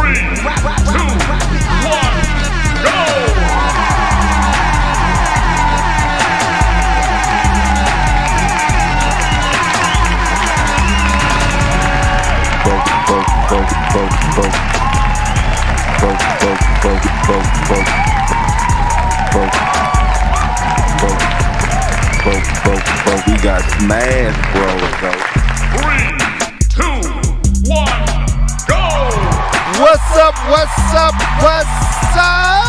We got Smash Bros. Though. 3, 2, 1, go! What's up? What's up? What's up?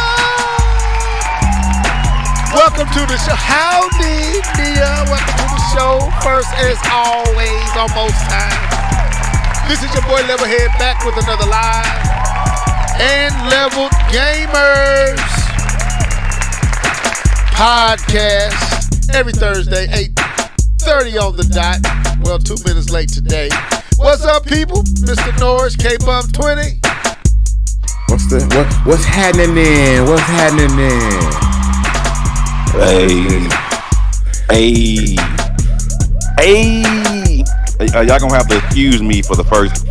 Welcome to the show. Howdy, Nia. Welcome to the show. First, as always, on most times. This is your boy Levelhead back with another live and Leveled Gamers podcast every Thursday, 8:30 on the dot. Well, 2 minutes late today. What's up, people? Mr. Norris, K-Bump 20. What's happening then? What's happening then? Hey. Y'all gonna have to excuse me for the first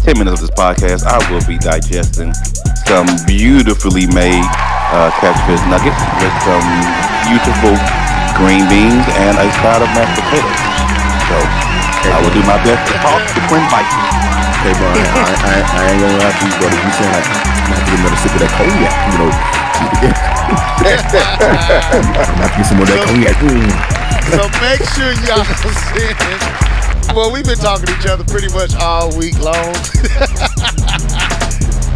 10 minutes of this podcast. I will be digesting some beautifully made catfish nuggets with some beautiful green beans and a side of mashed potatoes. So I will do my best to talk between bites. Hey, bro, I ain't gonna lie to you, brother. You saying like, I'm gonna get another sip of that cognac, you know? I'm gonna get some more of that cognac. So make sure y'all send. Well, we've been talking to each other pretty much all week long.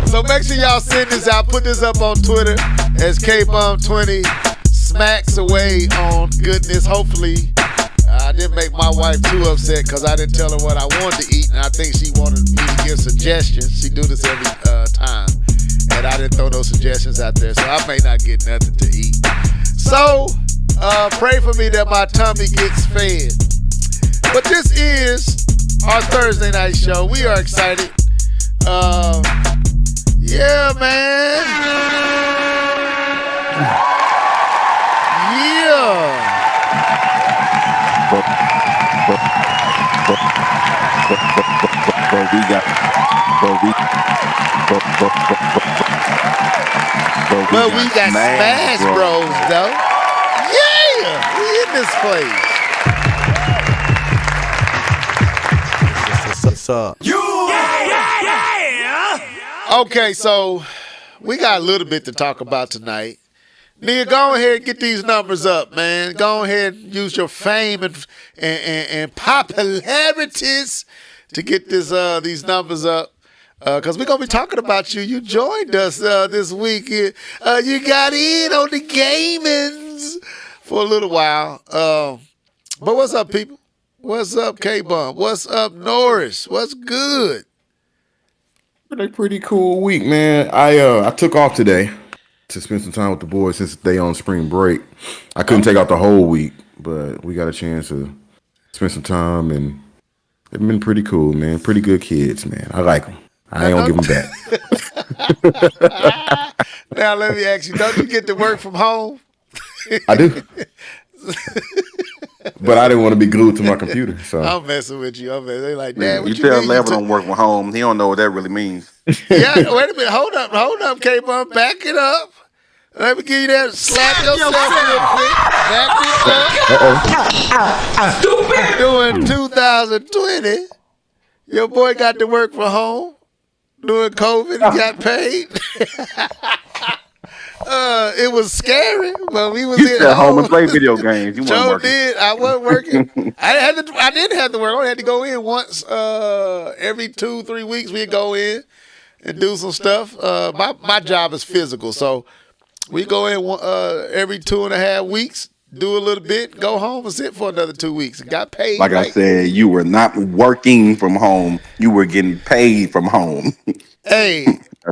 So make sure y'all send this out. Put this up on Twitter as KBum20 smacks away on goodness. Hopefully, I didn't make my wife too upset because I didn't tell her what I wanted to eat, and I think she wanted me to give suggestions. She do this every time, and I didn't throw those suggestions out there, so I may not get nothing to eat. So pray for me that my tummy gets fed. But this is our Thursday night show. We are excited. Yeah, man. Yeah. But we got Smash Bros, though. Yeah, we in this place. What's up? Okay, so we got a little bit to talk about tonight. Nia, go ahead and get these numbers up, man. Go ahead and use your fame and popularities to get these numbers up. Because we're going to be talking about you. You joined us this week. You got in on the gamings for a little while. But what's up, people? What's up, K-Bump? What's up, Norris? What's good? A pretty cool week, man. I took off today to spend some time with the boys since they on spring break. I couldn't take out the whole week, but we got a chance to spend some time, and they've been pretty cool, man. Pretty good kids, man. I like them. I ain't gonna give them back. Now let me ask you: don't you get to work from home? I do. But I didn't want to be glued to my computer. So I'm messing with you. They like, Dad, what you you tell mean Level don't work from home. He don't know what that really means. Yeah, wait a minute. Hold up, K-Bump. Back it up. Let me give you that. Slap yourself real quick. Back it up. Doing 2020, your boy got to work from home. Doing COVID, he got paid. It was scary, but we was at home and play video games. You Joe did. I wasn't working. I didn't have to work. I only had to go in once every 2-3 weeks. We'd go in and do some stuff. My job is physical, so we go in every 2.5 weeks, do a little bit, go home and sit for another 2 weeks, and got paid. Like I said, you were not working from home. You were getting paid from home. Hey,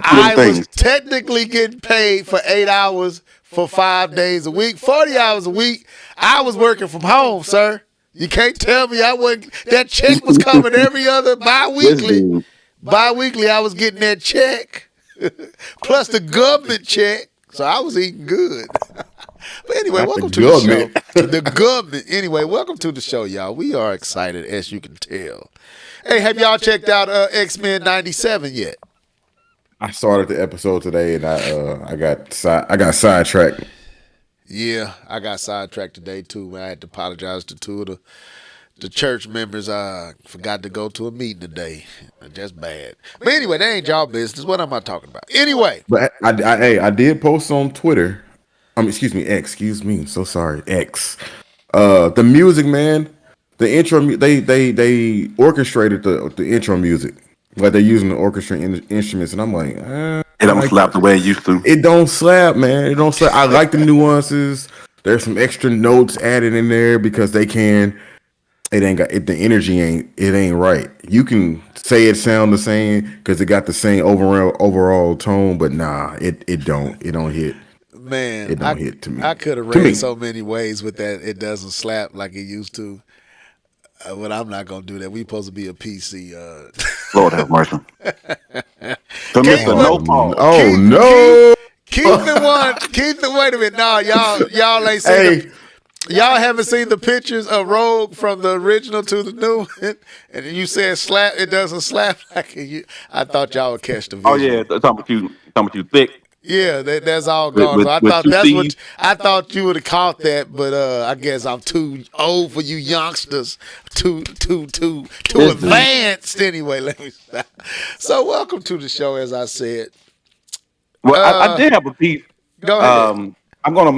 I was technically getting paid for 8 hours for 5 days a week, 40 hours a week. I was working from home, sir. You can't tell me I wasn't. That check was coming every other bi-weekly. Bi-weekly, I was getting that check, plus the government check. So I was eating good. But anyway, welcome to the show. The government. Anyway, welcome to the show, y'all. We are excited, as you can tell. Hey, have y'all checked out X-Men 97 yet? I started the episode today, and I got sidetracked. Yeah, I got sidetracked today too. I had to apologize to two of the church members. I forgot to go to a meeting today. Just bad. But anyway, that ain't y'all business. What am I talking about? Anyway, But I did post on Twitter. Excuse me, X. Excuse me. So sorry, X. The music, man. The intro. They orchestrated the intro music. Like they're using the orchestra instruments, and I'm like, It don't slap the way it used to. it don't slap, man. It don't slap. I like the nuances. There's some extra notes added in there because they can. It ain't got it. The energy ain't right. You can say it sound the same because it got the same overall tone, but nah, it don't hit. man, It don't hit to me. I could have To read me. so many ways with that. It doesn't slap like it used to. But I'm not gonna do that. We supposed to be a PC. Lord have mercy. So, Mr. No Pause. Oh no! Keith the one. Keith the wait a minute. No, y'all ain't seen. Hey, Y'all haven't seen the pictures of Rogue from the original to the new one? And you said slap. It doesn't slap like it. I thought y'all would catch the visual. Oh yeah, talking about you thick. Yeah, that's all gone. With- So I with thought two that's what Cs. I thought you would have caught that, but I guess I'm too old for you youngsters. Too advanced anyway. Let me stop. So welcome to the show, as I said. Well, I did have a piece. Go ahead. I'm gonna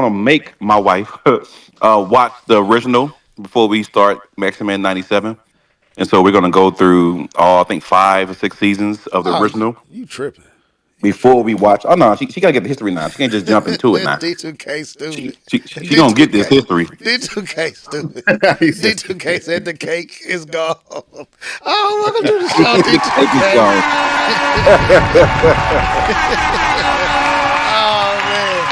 make my wife watch the original before we start X-Men '97, and so we're gonna go through all I think 5 or 6 seasons of the original You tripping? before we watch. Oh no, she gotta get the history now. She can't just jump into it now. D2K stupid. She gonna get this history. D2K stupid. He said D2K said the cake is gone. Oh, welcome to the show, Take it D2K. gone. Oh man.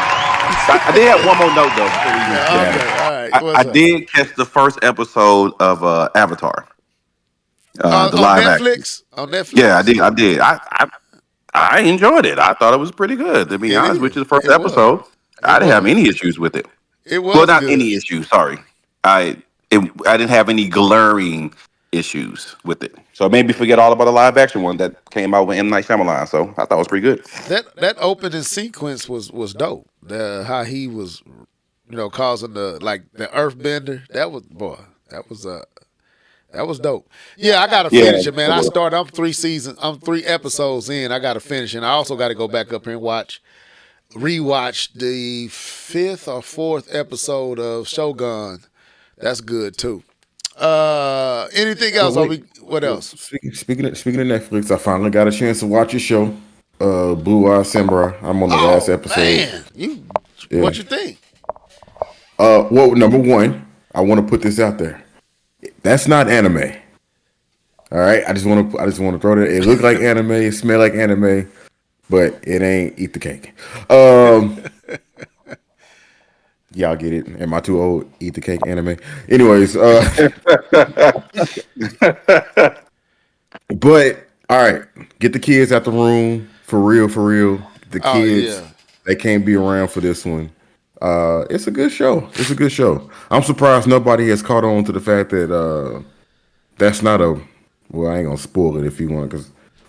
I did have one more note though. Before we get Okay, that. all right. I What's up? did catch the first episode of Avatar, the on live action. Netflix? On Netflix? Yeah, I did. I enjoyed it. I thut it was pretty good. To be It honest is. with you, the first It was. episode, I didn't have was. any issues with it. It was Well, not good. any issues. Sorry, I didn't have any glaring issues with it. So it made me forget all about the live action one that came out with M. Night Shyamalan. So I thought it was pretty good. That opening sequence was dope. How he was, causing the earthbender. That was that was dope. Yeah, I gotta Yeah, finish it, man. it was. I'm 3 episodes in. I gotta finish it. And I also gotta go back up here and rewatch the 5th or 4th episode of Shogun. That's good too. Anything else? wait. What else? Speaking of Netflix, I finally got a chance to watch your show, Blue Eye Samurai. I'm on the last episode. Man, Yeah. what you think? Well, number one, I want to put this out there. That's not anime. All right, I just want to throw that. It look like anime, it smell like anime, but it ain't eat the cake. Y'all get it? Am I too old? Eat the cake anime. Anyways, but all right, get the kids out the room for real. The kids, they can't be around for this one. It's a good show. I'm surprised nobody has caught on to the fact that that's not a. Well, I ain't gonna spoil it if you want,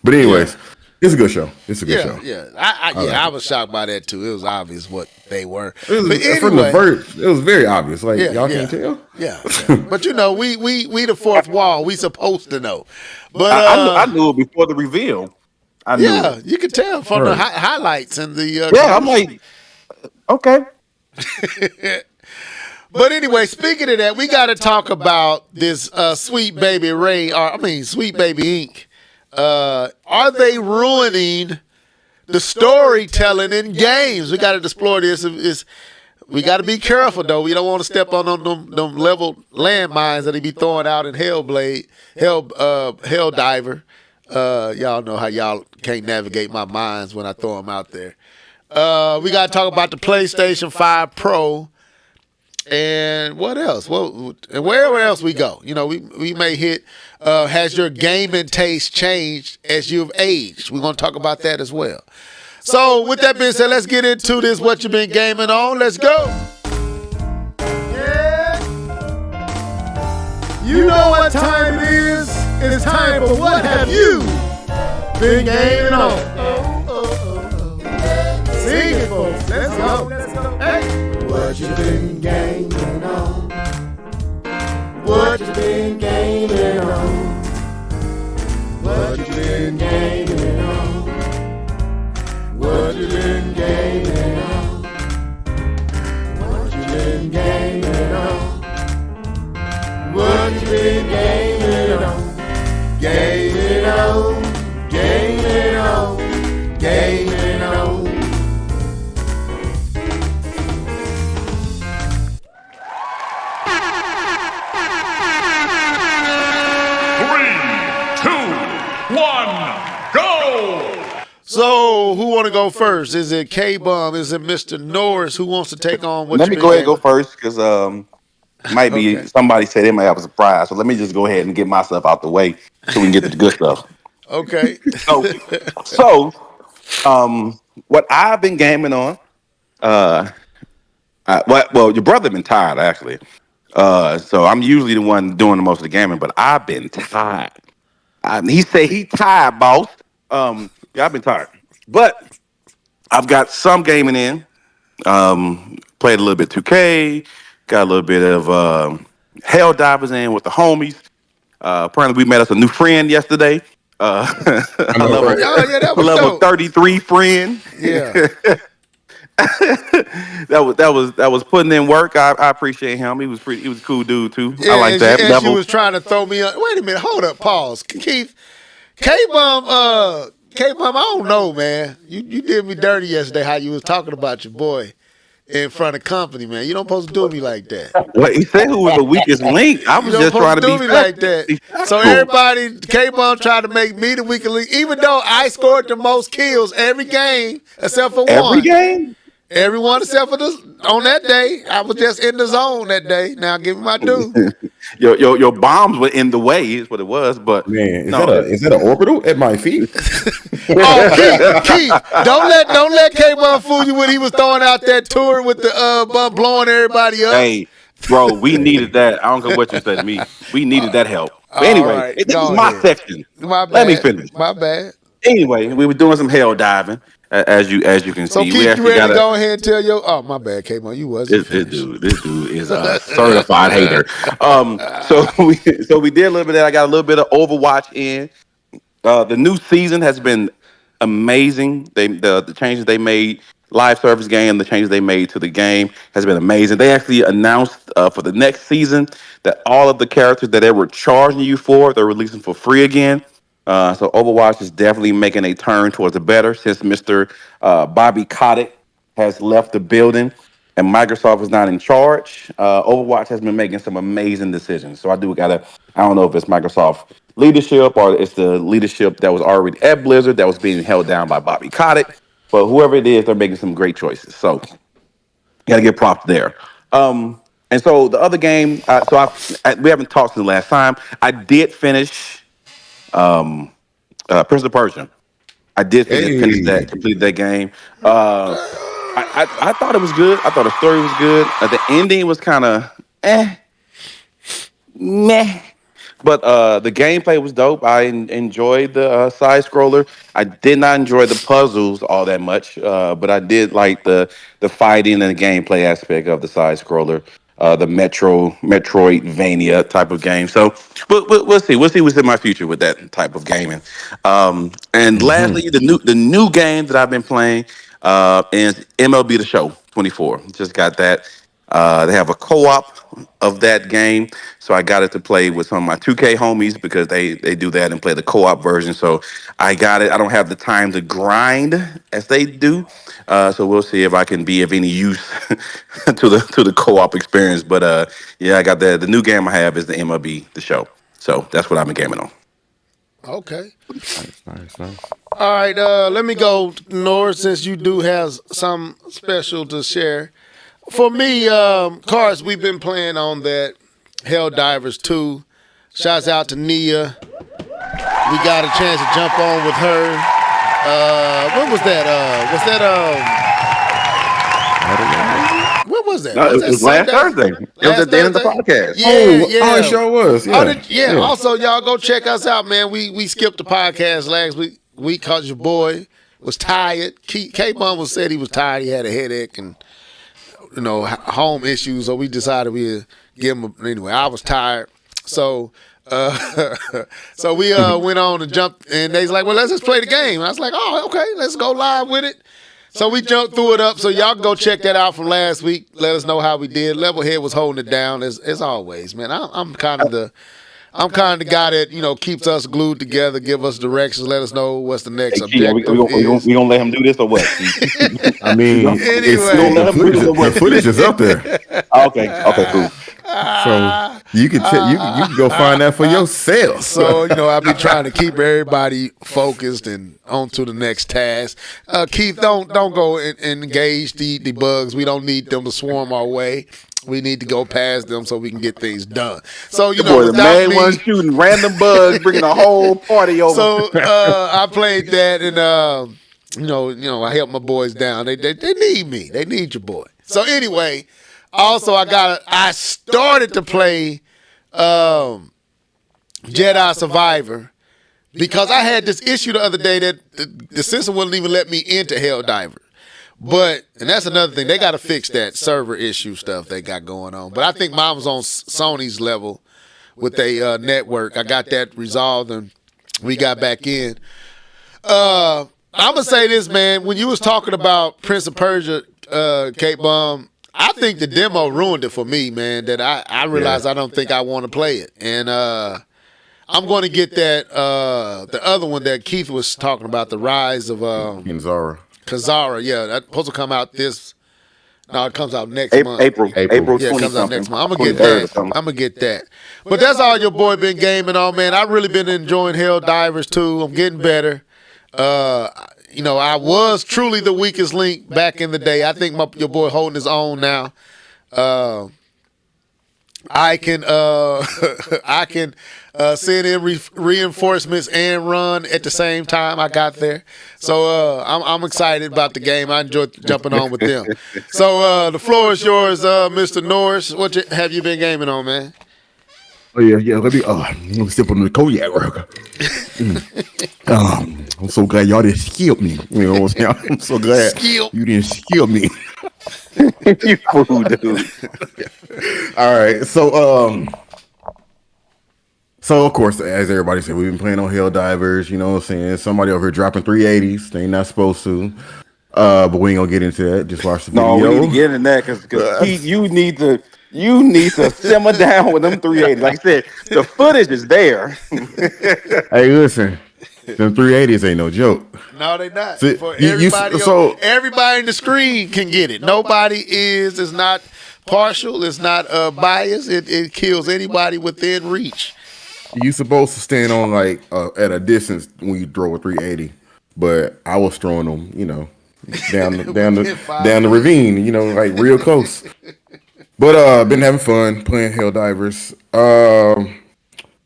but anyways, it's a good show. show. Yeah. I was shocked by that too. It was obvious what they were. It was, But from the anyway, first, it was very obvious. Like y'all can't tell. Yeah. But we the fourth wall. We supposed to know. But I knew it before the reveal. I knew it. you could tell from the highlights and the. Yeah, I'm like, okay. But anyway, speaking of that, we got to talk about this Sweet Baby Sweet Baby Inc. Are they ruining the storytelling in games? We got to explore this. We got to be careful though. We don't want to step on them level landmines that they be throwing out in Helldiver. Y'all know how y'all can't navigate my minds when I throw them out there. We got to talk about the PlayStation 5 Pro. And what else? Well, and wherever else we go, we may hit. Has your gaming taste changed as you've aged? We're gonna talk about that as well. So, with that being said, let's get into this. What you been gaming on? Let's go. Yeah. You know what time it is? It's time for what have you been gaming on? go. Let's go. Hey. What you been gaming on? What you been gaming on? What you been gaming on? What you been gaming on? What you been gaming on? What you been gaming on? Gaming on, gaming on, gaming on. Three, two, one, go! So, who want to go first? Is it K-Bum? Is it Mr. Norris? Who wants to take on what Let you me been go ahead and go gaming? first because might be Okay. somebody said they might have a surprise. So let me just go ahead and get myself out the way so we can get to the good stuff. Okay. So, so what I've been gaming on, uh, well, your brother been tired actually. So I'm usually the one doing the most of the gaming, but I've been tired. He say he tired, boss. Yeah, I've been tired, but I've got some gaming in. Played a little bit 2K, got a little bit of Hell Divers in with the homies. Apparently, we met us a new friend yesterday. I A know, level right? Oh, yeah, that a was level dope. 33 friend. Yeah. That was putting in work. I appreciate him. He was a cool dude too. I Yeah, like that and she level. was trying to throw me up. Wait a minute, hold up, pause. Keith, K-Bum, I don't know, man. You did me dirty yesterday how you was talking about your boy in front of company, man. You don't supposed to do me like that. What he said, who was the weakest link? I You was don't just supposed trying to to be do me like that. So factual. everybody, K-Bum tried to make me the weaker link, even though I scored the most kills every game except for Every one. game. Everyone except for this on that day. I was just in the zone that day. Now give me my due. Your bombs were in the way, is what it was. But Man, no, is that an orbital at my feet? Oh, Keith, don't let K-Bum fool you when he was throwing out that tour with the bum blowing everybody up. hey, bro, we needed that. I don't care what you say to me. We needed that help. But All anyway, right, this is go my ahead. section. My Let me bad. finish. My bad. Anyway, we were doing some hell diving, as you can So see. We Keith, you actually ready got to a go ahead and tell your? Oh, my bad, K-Bum. You wasn't finished. this dude is a certified hater. So we did a little bit of that. I got a little bit of Overwatch in. The new season has been amazing. The changes they made, live service game, the changes they made to the game has been amazing. They actually announced for the next season that all of the characters that they were charging you for, they're releasing for free again. So Overwatch is definitely making a turn towards the better since Mr. Bobby Kotick has left the building and Microsoft is not in charge. Overwatch has been making some amazing decisions. So I don't know if it's Microsoft leadership or it's the leadership that was already at Blizzard that was being held down by Bobby Kotick. But whoever it is, they're making some great choices. So got to get props there. And so the other game, we haven't talked since the last time. I did finish Prince of Persia. I did finish that, Hey, complete that game. Uh, I thought it was good. I thought the story was good. The ending was kind of meh. But the gameplay was dope. I enjoyed the side scroller. I did not enjoy the puzzles all that much, but I did like the fighting and the gameplay aspect of the side scroller, the Metroidvania type of game. So, but we'll see. We'll see what's in my future with that type of gaming. And lastly, the new game that I've been playing is MLB The Show 24. Just got that. They have a co-op of that game, so I got it to play with some of my 2K homies because they do that and play the co-op version. So I got it. I don't have the time to grind as they do, so we'll see if I can be of any use to the co-op experience. But yeah, I got that. The new game I have is the MLB The Show. So that's what I've been gaming on. Okay. nice. All right. Let me go, Norris, since you do have some special to share. For me, Cars, we've been playing on that Hell Divers 2. Shouts out to Nia. We got a chance to jump on with her. When was that? What was that? No, Was it that was last Sunday? Thursday. It was Last at the end of the Thursday? podcast. Yeah, Oh, yeah. it sure was. Oh, Yeah. Also, y'all go check us out, man. We skipped the podcast last week cause your boy was tired. K-Bum said he was tired. He had a headache and home issues. So we decided we'd give him anyway. I was tired, so so we went on and jumped. And they's like, well, let's just play the game. And I was like, oh, okay, let's go live with it. So we threw it up. So y'all can go check that out from last week. Let us know how we did. Levelhead was holding it down as always, man. I'm kind of the guy that keeps us glued together, give us directions, let us know what's the next objective. We gonna let him do this or what? I mean, anyway, the footage is up there. Okay, cool. So you can you can go find that for yourself. So I've been trying to keep everybody focused and on to the next task. Keith, don't go and engage the bugs. We don't need them to swarm our way. We need to go past them so we can get things done. So the main one shooting random bugs, bringing a whole party over. So I played that, and I helped my boys down. They need me. They need your boy. So anyway. Also, I started to play Jedi Survivor because I had this issue the other day that the system wouldn't even let me into Helldiver. And that's another thing. They got to fix that server issue stuff they got going on. But I think mine was on Sony's level with a network. I got that resolved and we got back in. I'm going to say this, man. When you was talking about Prince of Persia, K-Bomb, I think the demo ruined it for me, man, that I realized I don't think I want to play it. And I'm going to get that, the other one that Keith was talking about, the rise of Kazara. Yeah, that's supposed to come out it comes out next month. April. Yeah, it comes out next month. I'm going to get that. But that's all your boy been gaming on, man. I've really been enjoying Helldivers, too. I'm getting better. I was truly the weakest link back in the day. I think your boy holding his own now. I can send in reinforcements and run at the same time. I got there, so I'm excited about the game. I enjoy jumping on with them. So the floor is yours, Mr. Norris. What have you been gaming on, man? Oh yeah. Let me sip on the cognac. I'm so glad y'all didn't skip me. You know what I'm saying? I'm so glad you didn't skip me. You fool, dude. All right, so of course, as everybody said, we've been playing on Helldivers. You know what I'm saying? Somebody over here dropping 380s. They ain't not supposed to. But we ain't gonna get into that. Just watch the video. No, we need to get in that because you need to simmer down with them 380s. Like I said, the footage is there. Hey, listen, them 380s ain't no joke. No, they not. See, For everybody, everybody in the screen can get it. Nobody is not partial. It's not biased. It kills anybody within reach. You supposed to stand on at a distance when you throw a 380, but I was throwing them, down the ravine, like real close. But been having fun playing Helldivers.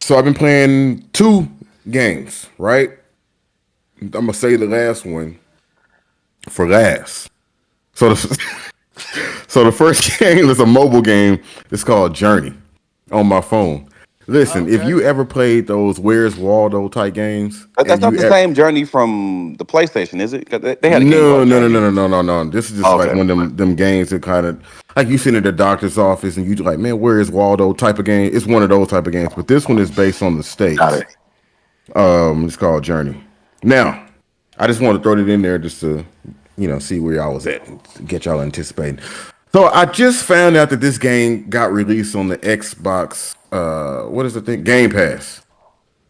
So I've been playing 2 games, right? I'm gonna say the last one for last. So the first game is a mobile game. It's called Journey on my phone. Listen, if you ever played those Where's Waldo type games, that's not the same Journey from the PlayStation, is it? They had a no. This is just like one of them games that kind of like you sit in the doctor's office and you like, man, where is Waldo type of game. It's one of those type of games, but this one is based on the States. Got it. It's called Journey. Now, I just want to throw it in there just to see where y'all was at, and get y'all anticipating. So I just found out that this game got released on the Xbox. What is the thing? Game Pass.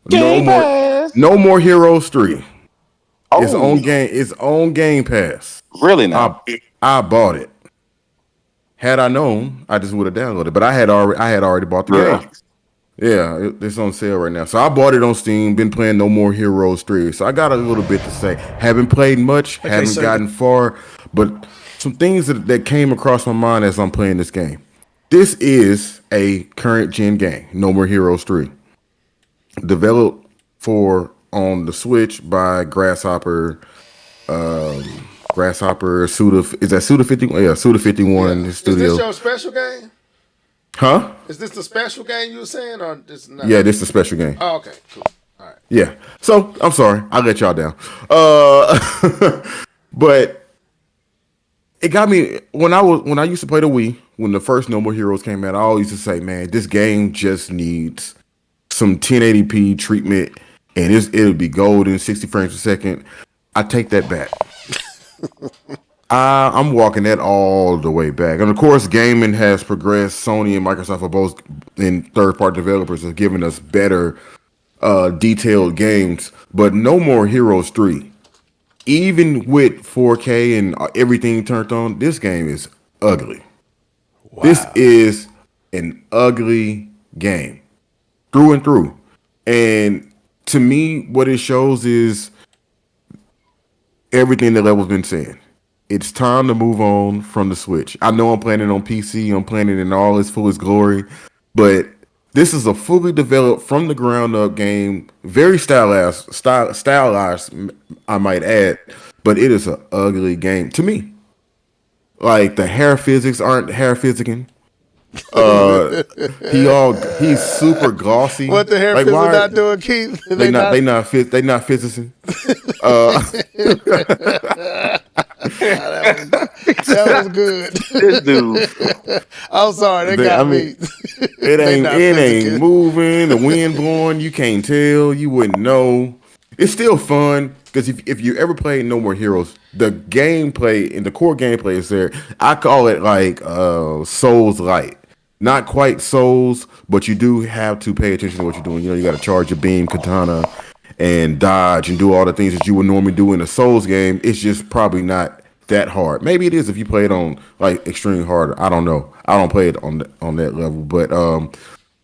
No more Heroes 3. Oh. Its own Game Pass. Really now? I bought it. Had I known, I just would have downloaded. But I had already bought the game. Yeah, it's on sale right now. So I bought it on Steam. Been playing No More Heroes 3. So I got a little bit to say. Haven't played much. Haven't gotten far. But some things that came across my mind as I'm playing this game. This is a current gen game. No More Heroes 3. Developed on the Switch by Grasshopper. Suda. Is that Suda 51? Yeah, Suda 51. Yeah. Studio. Is this your special game? Huh? Is this the special game you were saying, or this? Not? Yeah, this is the special game. Oh, okay, cool. Yeah. So I'm sorry, I let y'all down. But it got me when I used to play the Wii. When the first No More Heroes came out, I always used to say, "Man, this game just needs some 1080p treatment, and it'll be golden, 60 frames per second." I take that back. I'm walking that all the way back. And of course, gaming has progressed. Sony and Microsoft are both in third-party developers have given us better detailed games. But No More Heroes 3, even with 4K and everything turned on, this game is ugly. Wow. This is an ugly game through and through. And to me, what it shows is everything that Level's been saying. It's time to move on from the Switch. I know I'm playing it on PC. I'm playing it in all its fullest glory. But this is a fully developed, from the ground up game. Very stylized, I might add. But it is an ugly game to me. Like, the hair physics aren't hair physicking. He's super glossy. What the hair physics not doing, Keith? They not physicing. That was good. This dude. I'm sorry, they got me. It ain't moving. The wind blowing. You can't tell. You wouldn't know. It's still fun because if you ever played No More Heroes, the gameplay and the core gameplay is there. I call it like Souls Light. Not quite Souls, but you do have to pay attention to what you're doing. You know, you got to charge your beam, katana, and dodge and do all the things that you would normally do in a Souls game. It's just probably not that hard. Maybe it is if you play it on like extreme hard. I don't know. I don't play it on that level, but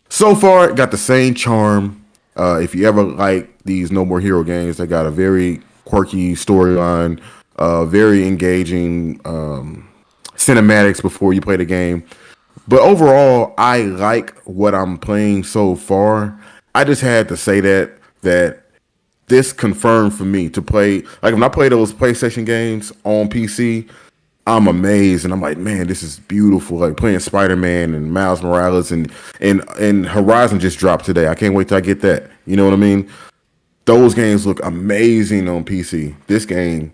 so far it got the same charm. If you ever like these No More Hero games, they got a very quirky storyline, very engaging cinematics before you play the game. But overall, I like what I'm playing so far. I just had to say that this confirmed for me to play. Like when I play those PlayStation games on PC, I'm amazed and I'm like, man, this is beautiful. Like playing Spider-Man and Miles Morales and Horizon just dropped today. I can't wait till I get that. You know what I mean? Those games look amazing on PC. This game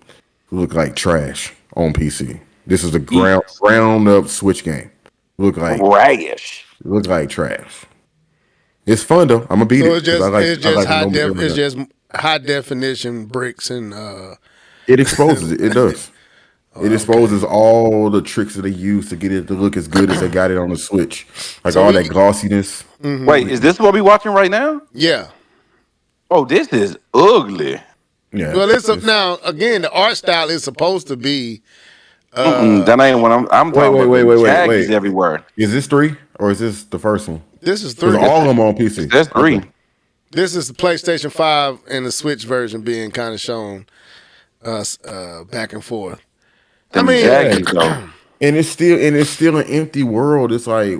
look like trash on PC. This is a ground up Switch game. Look like trash. Look like trash. It's fun though. I'm gonna beat it. It's just high definition bricks and it exposes it. It does. It exposes all the tricks that they use to get it to look as good as they got it on the Switch. Like all that glossiness. Mm-hmm. Wait, is this what we're watching right now? Yeah. Oh, this is ugly. Yeah. Well, now again, the art style is supposed to be. That ain't what I'm talking about. Wait. Everywhere. Is this 3 or is this the first one? This is 3. All of them on PC. That's 3. Okay. This is the PlayStation 5 and the Switch version being kind of shown back and forth. And it's still an empty world. It's like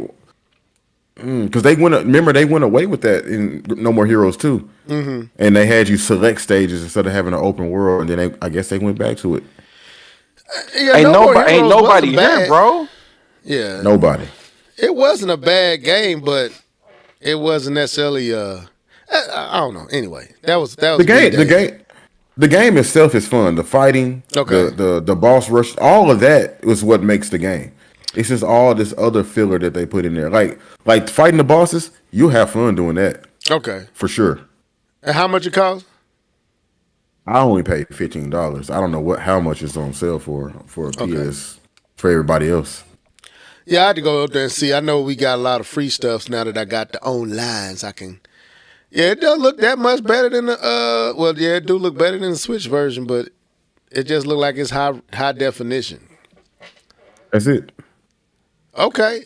because they went away with that in No More Heroes 2. Mm-hmm. And they had you select stages instead of having an open world, and then I guess they went back to it. Yeah, ain't nobody here, bro. Yeah, nobody. It wasn't a bad game, but it wasn't necessarily. I don't know. Anyway, that was the game. The game itself is fun. The fighting, the boss rush, all of that is what makes the game. It's just all this other filler that they put in there. Like fighting the bosses, you'll have fun doing that. Okay, for sure. And how much it costs? I only paid $15. I don't know how much it's on sale for a PS for everybody else. Yeah, I had to go up there and see. I know we got a lot of free stuff now that I got the onlines. I can. Yeah, it does look that much better than the. Well, yeah, it do look better than the Switch version, but it just look like it's high definition. That's it. Okay.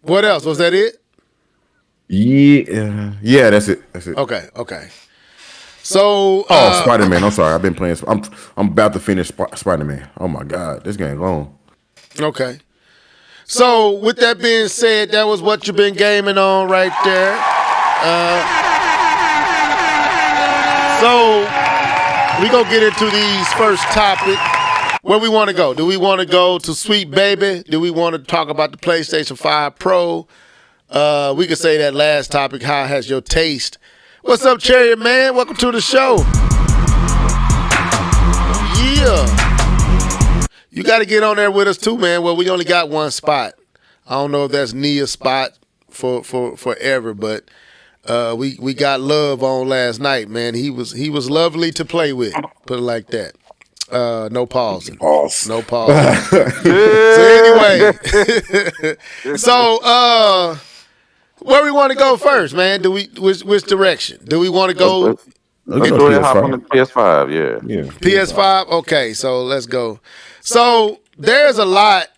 What else? Was that it? Yeah, that's it. Okay. So, Spider-Man. I'm sorry. I've been playing. I'm about to finish Spider-Man. Oh my God, this game long. Okay. So, with that being said, that was what you've been gaming on right there. So, we gonna get into these first topic. Where we want to go? Do we want to go to Sweet Baby? Do we want to talk about the PlayStation 5 Pro? We could say that last topic. How has your taste? What's up, Chariot Man? Welcome to the show. Yeah. You got to get on there with us too, man. Well, we only got one spot. I don't know if that's Nia's spot for forever, but we got Love on last night, man. He was lovely to play with. Put it like that. No pausing. Pause. No pausing. So anyway, so where we want to go first, man? Do we which direction? Do we want to go Let's go ahead and hop on the PS5. Yeah. Yeah. PS5? Okay, so let's go. So there's a lot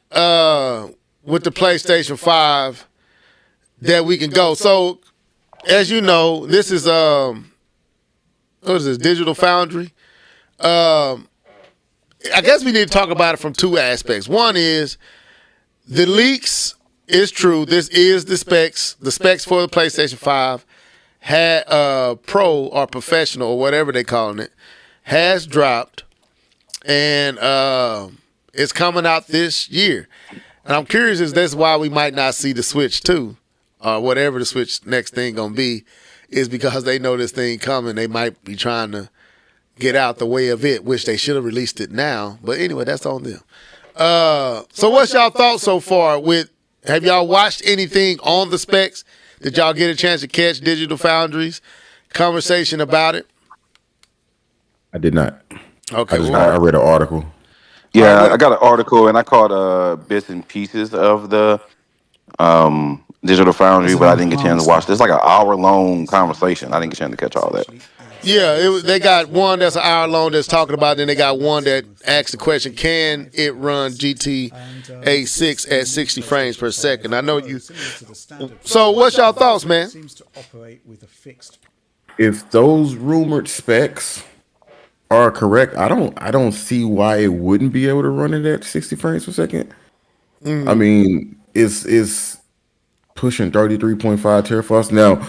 with the PlayStation 5 that we can go. So as you know, this is what is this, Digital Foundry? I guess we need to talk about it from two aspects. One is the leaks is true. This is the specs. The specs for the PlayStation 5 had Pro or Professional or whatever they calling it has dropped, and it's coming out this year. And I'm curious if that's why we might not see the Switch 2 or whatever the Switch next thing gonna be, is because they know this thing coming. They might be trying to get out the way of it, which they should have released it now. But anyway, that's on them. So what's y'all thoughts so far with, have y'all watched anything on the specs? Did y'all get a chance to catch Digital Foundry's conversation about it? I did not. Okay. I read an article. Yeah, I got an article and I caught bits and pieces of the Digital Foundry, but I didn't get a chance to watch. It's like an hour long conversation. I didn't get a chance to catch all that. Yeah, they got one that's an hour long that's talking about. Then they got one that asks the question: can it run GTA 6 at 60 frames per second? I know you. So, what's y'all thoughts, man? If those rumored specs are correct, I don't see why it wouldn't be able to run it at 60 frames per second. I mean, it's pushing 33.5 teraflops now.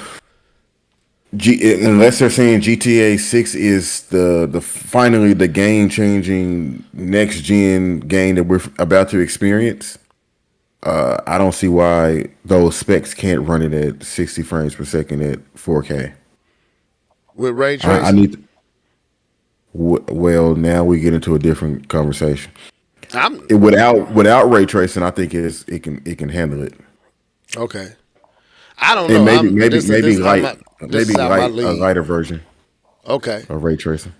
Unless they're saying GTA 6 is the finally the game changing next gen game that we're about to experience, I don't see why those specs can't run it at 60 frames per second at 4K. With ray tracing, I need. Well, now we get into a different conversation. Without ray tracing, I think it can handle it. Okay. I don't know. And maybe a lighter version. Okay. Of ray tracing.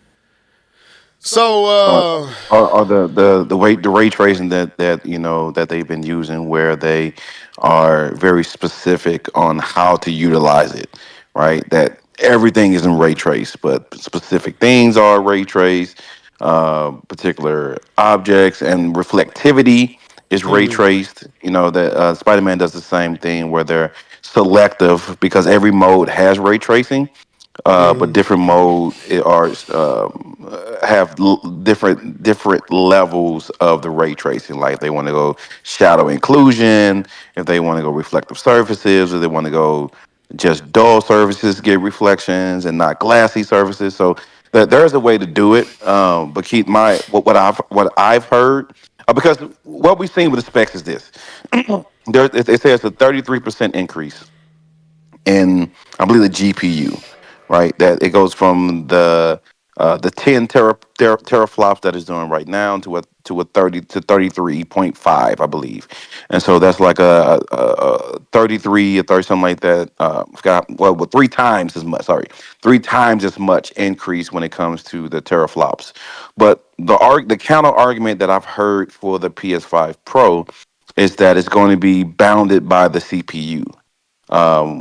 So Or the ray tracing that you know that they've been using, where they are very specific on how to utilize it, right? That everything isn't ray traced, but specific things are ray traced. Particular objects and reflectivity is ray traced. You know that Spider-Man does the same thing, where they're selective because every mode has ray tracing. But different mode are have different levels of the ray tracing. Like if they want to go shadow inclusion, if they want to go reflective surfaces, or they want to go just dull surfaces, get reflections, and not glassy surfaces. So there's a way to do it. But keep my what I've heard, because what we've seen with the specs is this: it says a 33% increase in, I believe, the GPU, right? That it goes from the 10 teraflops that it's doing right now to a 30 to 33.5, I believe. And so that's like a 33 or 30, something like that. Forgot, well, three times as much. Sorry, three times as much increase when it comes to the teraflops. But the counter argument that I've heard for the PS5 Pro is that it's going to be bounded by the CPU.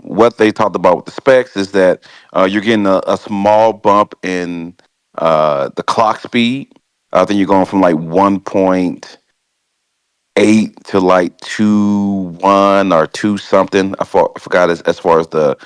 What they talked about with the specs is that you're getting a small bump in the clock speed. I think you're going from like 1.8 to like 2.1 or 2 something. I forgot as far as the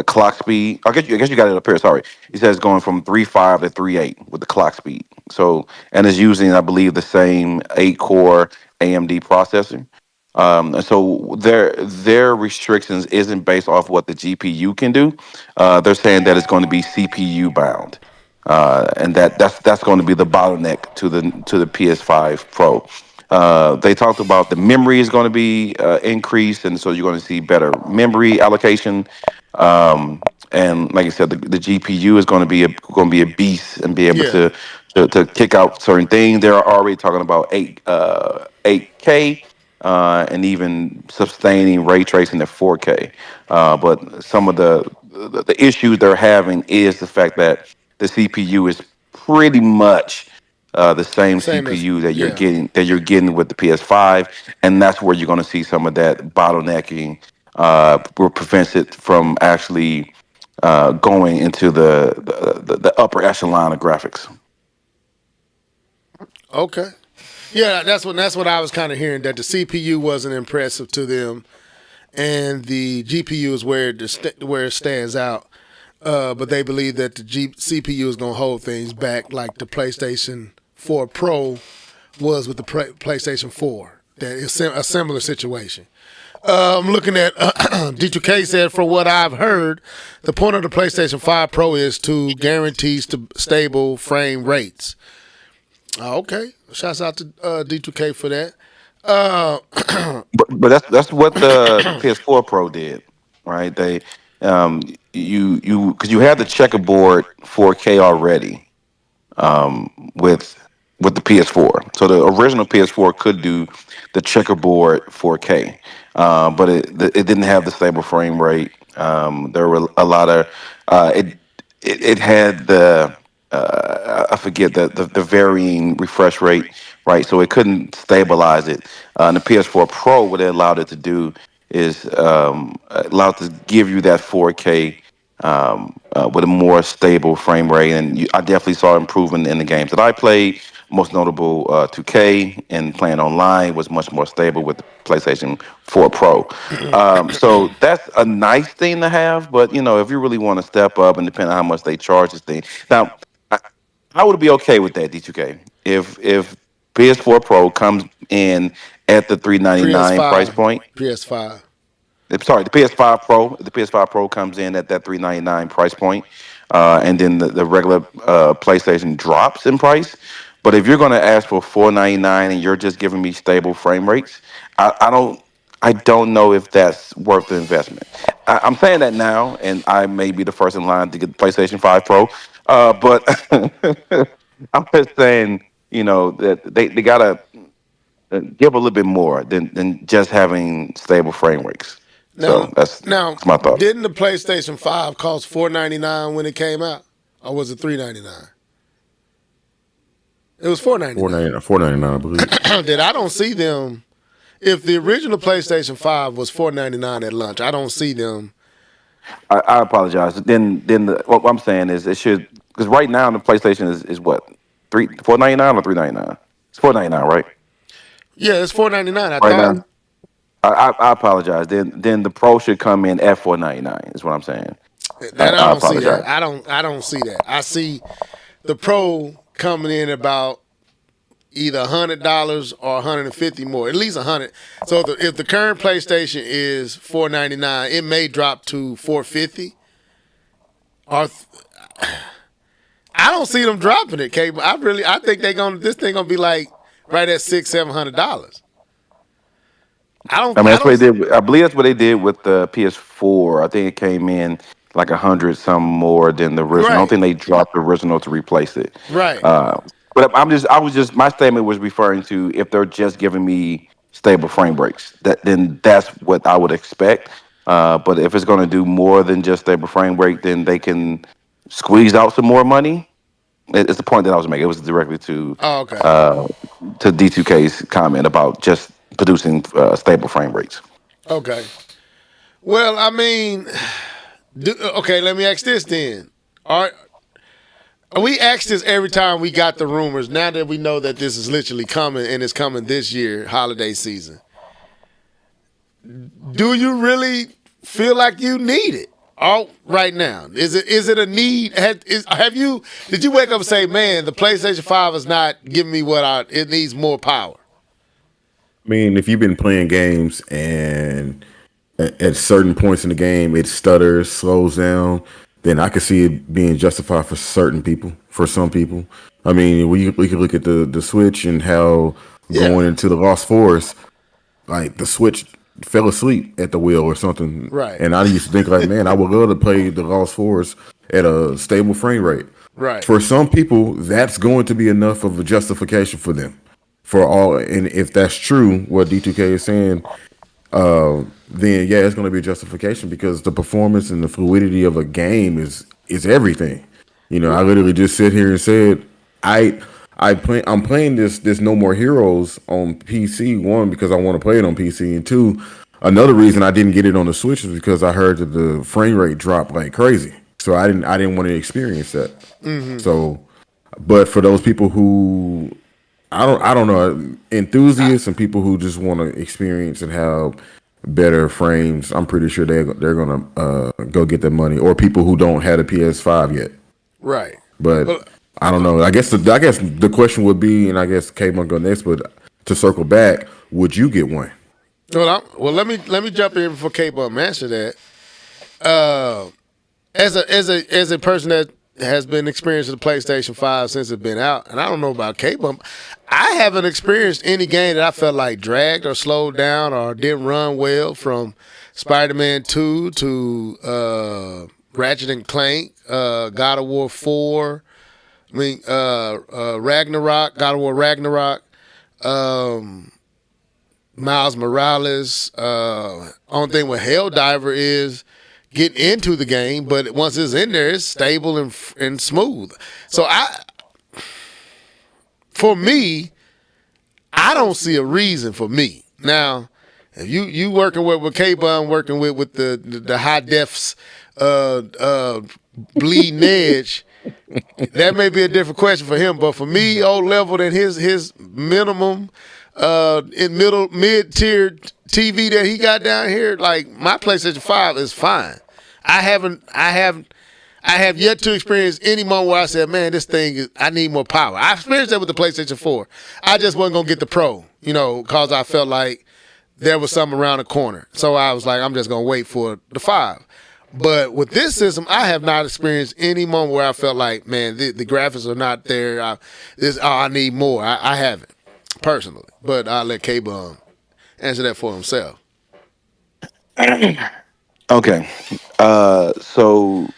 clock speed. I guess you got it up here. Sorry, he says going from 3.5 to 3.8 with the clock speed. So, and it's using, I believe, the same 8-core AMD processor. And so their restrictions isn't based off what the GPU can do. They're saying that it's going to be CPU bound, and that's going to be the bottleneck to the PS5 Pro. They talked about the memory is going to be increased, and so you're going to see better memory allocation. and like I said, the GPU is going to be a beast and be able Yeah. to kick out certain things. They're already talking about 8K and even sustaining ray tracing at 4K. But some of the issues they're having is the fact that the CPU is pretty much the same Same as CPU yeah. that you're getting with the PS5, and that's where you're going to see some of that bottlenecking, where prevents it from actually going into the upper echelon of graphics. Okay. Yeah, that's what I was kind of hearing, that the CPU wasn't impressive to them, and the GPU is where it stands out. But they believe that the CPU is going to hold things back, like the PlayStation 4 Pro was with the PlayStation 4. That is a similar situation. I'm looking at D2K said, from what I've heard, the point of the PlayStation 5 Pro is to guarantee stable frame rates. Okay, shouts out to D2K for that. Uh, But that's what the PS4 Pro did, right? They you because you had the checkerboard 4K already, with the PS4. So the original PS4 could do the checkerboard 4K, but it didn't have the stable frame rate. There were a lot of it had I forget the varying refresh rate, right? So it couldn't stabilize it. And the PS4 Pro, what it allowed it to do is allowed to give you that 4K with a more stable frame rate. And I definitely saw improvement in the games that I played. Most notable, 2K and playing online was much more stable with the PlayStation 4 Pro. So that's a nice thing to have. But if you really want to step up, and depending on how much they charge this thing, now I, I would be okay with that, D2K. If PS4 Pro comes in at the 399 price PS5, point. PS5. Sorry, the PS5 Pro. The PS5 Pro comes in at that 399 price point, and then the regular PlayStation drops in price. But if you're going to ask for 499 and you're just giving me stable frame rates, I don't know if that's worth the investment. I'm saying that now, and I may be the first in line to get the PlayStation 5 Pro. But I'm just saying, that they gotta give a little bit more than just having stable frame rates. Now, So now, that's my thought. didn't the PlayStation 5 cost $499 when it came out, or was it $399? It was $499. 499, I believe. That I don't see them. If the original PlayStation 5 was $499 at launch, I don't see them. I apologize. What I'm saying is it should, because right now the PlayStation is what, 499 or 399? It's 499, right? Yeah, it's $499. I Right thought now. I apologize. Then the Pro should come in at 499. Is what I'm saying. that I I don't see apologize. that. I don't see that. I see the Pro coming in about either $100 or 150 more, at least 100. So if the current PlayStation is $499, it may drop to 450. Or I don't see them dropping it, K. I think this thing gonna be like right at $600-700. I don't I mean, I that's what don't they did. I believe that's what they did with the PS4. I think it came in like 100 some more than the original. I don't Right, think they dropped the original to replace it. right. But my statement was referring to if they're just giving me stable frame breaks, then that's what I would expect. But if it's going to do more than just stable frame rate, then they can squeeze out some more money. It's the point that I was making. It was directly Oh, okay. uh, to D2K's comment about just producing stable frame rates. Okay. Well, I mean, okay, let me ask this then. Are we ask this every time we got the rumors. Now that we know that this is literally coming and it's coming this year, holiday season, do you really feel like you need it? Oh, right now, is it a need? Did you wake up and say, man, the PlayStation 5 is not giving me it needs more power? I mean, if you've been playing games and at certain points in the game it stutters, slows down, then I could see it being justified for certain people, for some people. I mean, we could look at the Switch and how Yeah. going into the Lost Forest, like the Switch fell asleep at the wheel or something. Right. And I used to think like, man, I would love to play the Lost Forest at a stable frame rate. Right. For some people, that's going to be enough of a justification for them. For all, and if that's true, what D2K is saying, then yeah, it's going to be a justification because the performance and the fluidity of a game is everything. You know, I literally just sit here and said, I I'm playing this No More Heroes on PC. One, because I want to play it on PC, and two, another reason I didn't get it on the Switch is because I heard that the frame rate dropped like crazy. So I didn't want to experience that. So, but for those people who I don't know, enthusiasts and people who just want to experience and have better frames, I'm pretty sure they're gonna go get their money. Or people who don't have a PS5 yet. Right. But Well, I don't know. I guess the question would be, and I guess K Monk go next, but to circle back, would you get one? let me jump in before K-Bum answer that. Uh, as a person that has been experiencing the PlayStation 5 since it's been out, and I don't know about K-Bum, I haven't experienced any game that I felt like dragged or slowed down or didn't run well, from Spider-Man 2 to Ratchet and Clank, God of War 4. I mean, Ragnarok, God of War Ragnarok, um, Miles Morales. Only thing with Helldiver is getting into the game, but once it's in there, it's stable and smooth. So for me, I don't see a reason for me now. If you working with K-Bun, working with the high defs, bleeding edge, that may be a different question for him. But for me, old level and his minimum in mid tier TV that he got down here, like my PlayStation 5 is fine. I have yet to experience any moment where I said, man, this thing is, I need more power. I experienced that with the PlayStation 4. I just wasn't gonna get the Pro, because I felt like there was something around the corner. So I was like, I'm just gonna wait for the 5. But with this system, I have not experienced any moment where I felt like, man, the graphics are not there. I need more. I haven't, personally. But I'll let K-Bum answer that for himself. Okay. So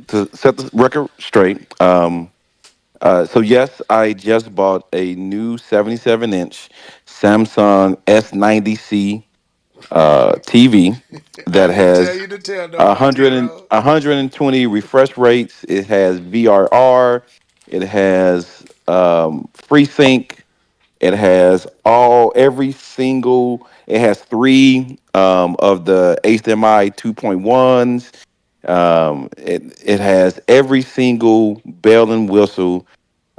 to set the record straight, so yes, I just bought a new 77-inch Samsung S90C TV I that didn't tell has you to tell a nobody, hundred and D-Roll. 120 refresh rates. It has VRR. It has FreeSync. It has every single. It has three of the HDMI 2.1s. It has every single bell and whistle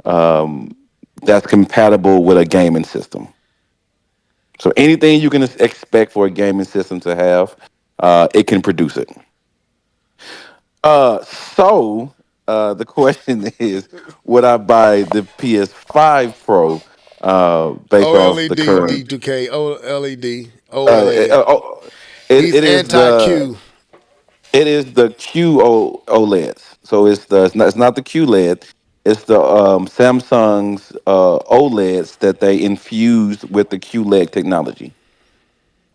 um, that's compatible with a gaming system. So anything you can expect for a gaming system to have, it can produce it. The question is, would I buy the PS5 Pro based off the OLED, current? D2K, OLED, Uh, OLED. oh, He's it is anti-Q. the OLEDs. So it's not the QLED. It's the Samsung's OLEDs that they infused with the QLED technology.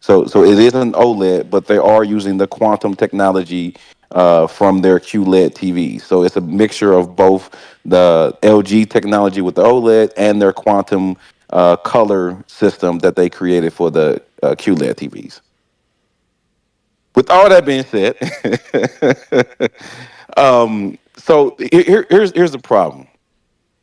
So it is an OLED, but they are using the quantum technology from their QLED TVs. So it's a mixture of both the LG technology with the OLED and their quantum color system that they created for the QLED TVs. With all that being said, so here's the problem.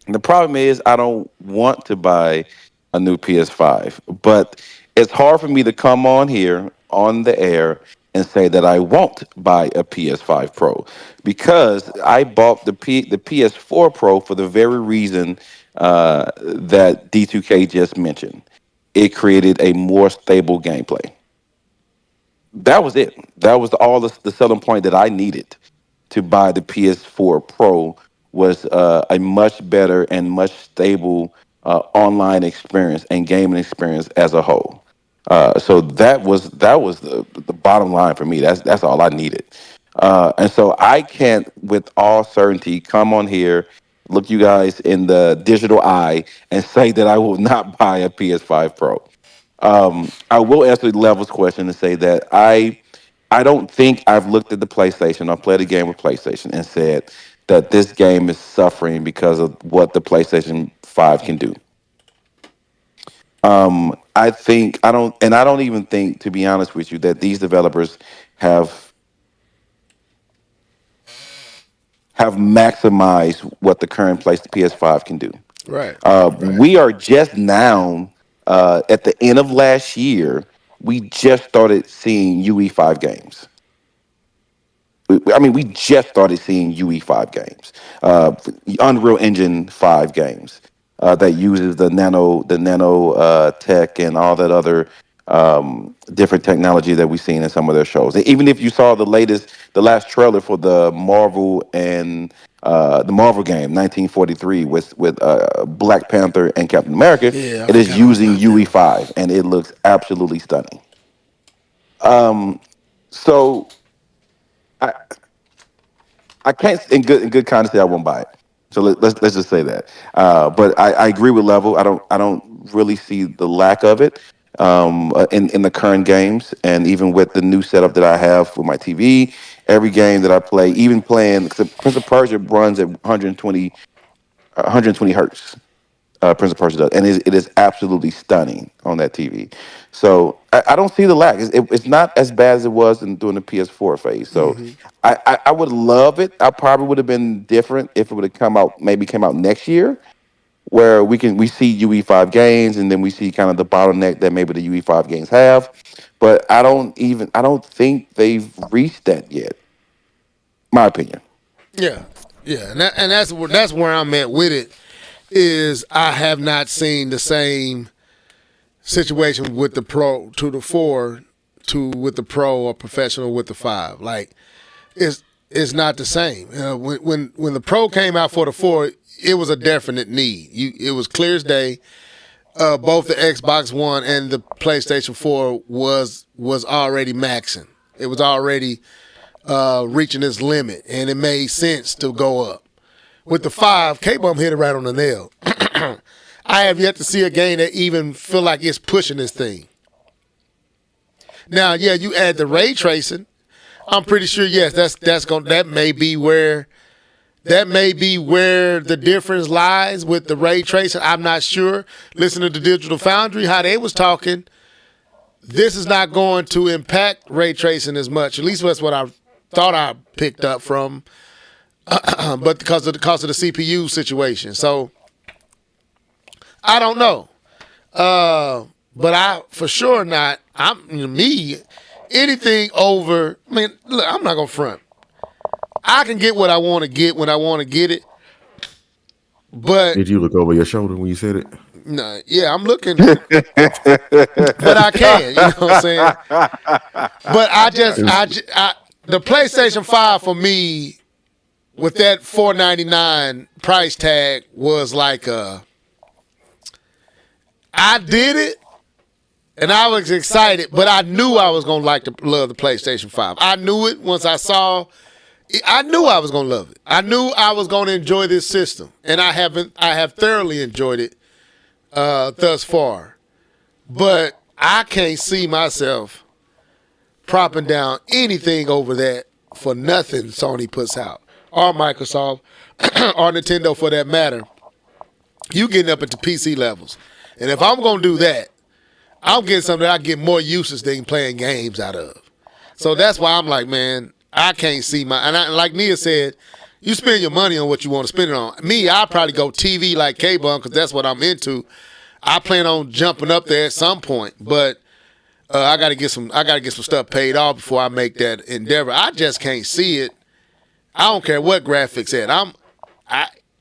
The problem is I don't want to buy a new PS5, but it's hard for me to come on here on the air and say that I won't buy a PS5 Pro because I bought the PS4 Pro for the very reason that D2K just mentioned. It created a more stable gameplay. That was it. That was all the selling point that I needed to buy the PS4 Pro was a much better and much stable online experience and gaming experience as a whole. So that was the bottom line for me. That's all I needed. And so I can't, with all certainty, come on here, look you guys in the digital eye, and say that I will not buy a PS5 Pro. I will answer Level's question and say that I don't think I've looked at the PlayStation or played a game with PlayStation and said that this game is suffering because of what the PlayStation 5 can do. I think I don't even think, to be honest with you, that these developers have have maximized what the current place PS5 can do. Right. We are just now at the end of last year. We just started seeing UE5 games. I mean, we just started seeing UE5 games, Unreal Engine 5 games that uses the nano tech and all that other different technology that we've seen in some of their shows. Even if you saw the last trailer for the Marvel game 1943 with Black Panther and Captain America, Yeah, I it is forgot all using about that. UE5 and it looks absolutely stunning. So. I, I can't in good conscience say I won't buy it. So let's just say that. But I agree with Level. I don't really see the lack of it in the current games, and even with the new setup that I have with my TV, every game that I play, even playing, 'cause Prince of Persia runs at 120 hertz. Prince of Persia does, and it is absolutely stunning on that TV. So I don't see the lack. It's not as bad as it was during the PS4 phase. So I would love it. I probably would have been different if it would have came out next year, where we see UE5 games, and then we see kind of the bottleneck that maybe the UE5 games have. But I don't think they've reached that yet. My opinion. Yeah, yeah, and that's where I'm at with it. Is I have not seen the same situation with the pro to the 4 to with the pro or professional with the 5. Like it's not the same. When the pro came out for the 4, it was a definite need. It was clear as day. Both the Xbox One and the PlayStation 4 was already maxing. It was already reaching its limit, and it made sense to go up. With the 5, K-Bum hit it right on the nail. I have yet to see a game that even feel like it's pushing this thing. Now, yeah, you add the ray tracing. I'm pretty sure, yes, that may be where the difference lies with the ray tracing. I'm not sure. Listening to Digital Foundry, how they was talking, this is not going to impact ray tracing as much. At least that's what I thought I picked up from. But because of the CPU situation. So I don't know. But I for sure not. Anything over. I mean, look, I'm not gonna front. I can get what I want to get when I want to get it. But Did you look over your shoulder when you said it? no, yeah, I'm looking, but I can. You know what I'm saying? But the PlayStation 5 for me, with that $499 price tag, was like I did it, and I was excited, but I knew I was gonna love the PlayStation 5. I knew it once I saw. I knew I was gonna love it. I knew I was gonna enjoy this system, and I have thoroughly enjoyed it thus far. But I can't see myself propping down anything over that for nothing Sony puts out, or Microsoft, or Nintendo for that matter. You getting up into PC levels. And if I'm going to do that, I'm getting something that I get more usage than playing games out of. So that's why I'm like, man, I can't see like Nia said, you spend your money on what you want to spend it on. Me, I'll probably go TV like K-Bun because that's what I'm into. I plan on jumping up there at some point, but I got to get some stuff paid off before I make that endeavor. I just can't see it. I don't care what graphics at.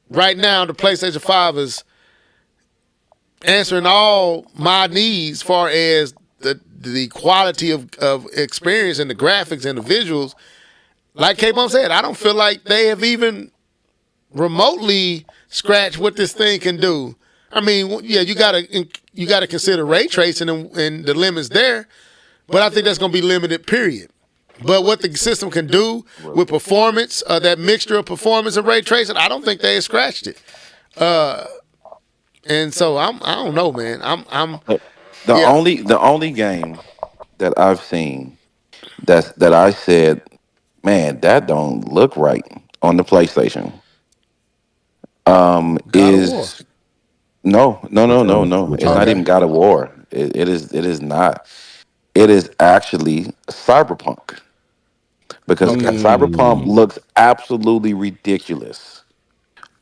Right now the PlayStation 5 is answering all my needs as far as the quality of experience and the graphics and the visuals. Like K-Bum said, I don't feel like they have even remotely scratched what this thing can do. I mean, yeah, you gotta consider ray tracing and the limits there, but I think that's gonna be limited, period. But what the system can do with performance, that mixture of performance and ray tracing, I don't think they have scratched it. And so I don't know, man. Yeah. the only game that I've seen that I said, man, that don't look right on the PlayStation. God of War. Is no. Which It's one? not Okay. even God of War. It is not. It is actually Cyberpunk because Okay. Cyberpunk Mm. looks absolutely ridiculous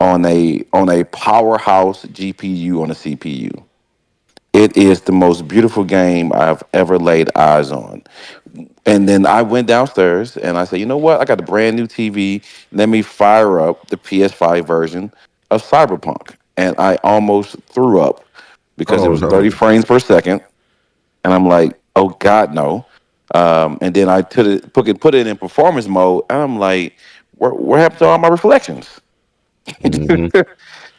on a powerhouse GPU on a CPU. It is the most beautiful game I've ever laid eyes on. And then I went downstairs and I said, you know what? I got a brand new TV. Let me fire up the PS5 version of Cyberpunk. And I almost threw up because it Oh was 30 no. frames per second. And I'm like, oh God, no. And then I put it in performance mode, and I'm like, where happened to all my reflections? Hmm.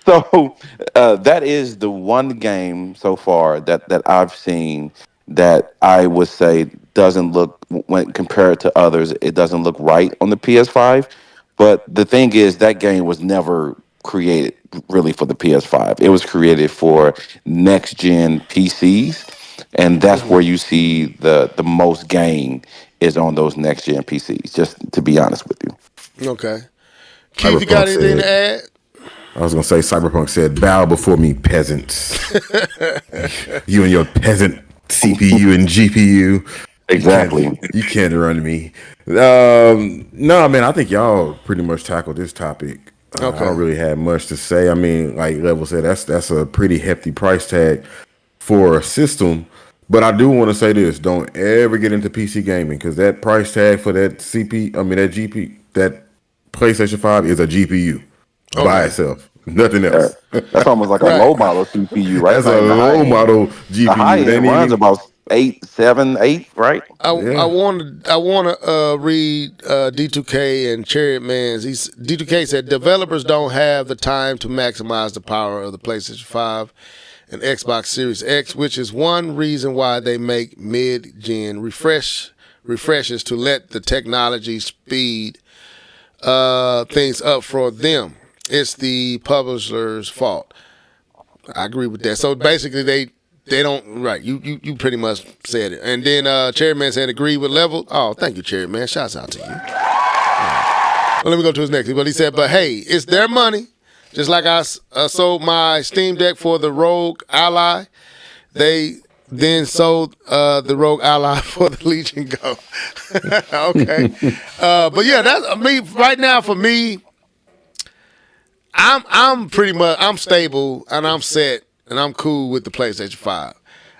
So that is the one game so far that I've seen that I would say doesn't look when compared to others, it doesn't look right on the PS5. But the thing is, that game was never created really for the PS5. It was created for next gen PCs, and that's where you see the most gain is on those next gen PCs. Just to be honest with you. Okay. Keith, you got Cyberpunk anything to said, add? I was gonna say Cyberpunk said, bow before me, peasants. You and your peasant CPU and GPU. Exactly. You can't run me. No, man, I think y'all pretty much tackled this topic. I Okay. don't really have much to say. I mean, like Level said, that's a pretty hefty price tag for a system. But I do want to say this: don't ever get into PC gaming because that price tag for that that GP, that PlayStation 5 is a GPU by Okay. itself, nothing Uh, else. that's almost like a Right. low model CPU, right? It's That's not a even the high low end. model The high GPU. It ain't end runs even, about 8, 7, 8, right? I yeah. want to read D2K and Chariot Man's. D2K said developers don't have the time to maximize the power of the PlayStation 5 and Xbox Series X, which is one reason why they make mid-gen refreshes to let the technology speed things up for them. It's the publisher's fault. I agree with that. So basically, they don't right. You pretty much said it. And then Chairman said agree with Level. Oh, thank you, Chairman. Shouts out to you. Well, let me go to his next. But he said, but hey, it's their money. Just like I sold my Steam Deck for the Rogue Ally, they then sold the Rogue Ally for the Legion Go. Okay, but yeah, that's I mean right now for me. I'm pretty much I'm stable and I'm set and I'm cool with the PlayStation 5.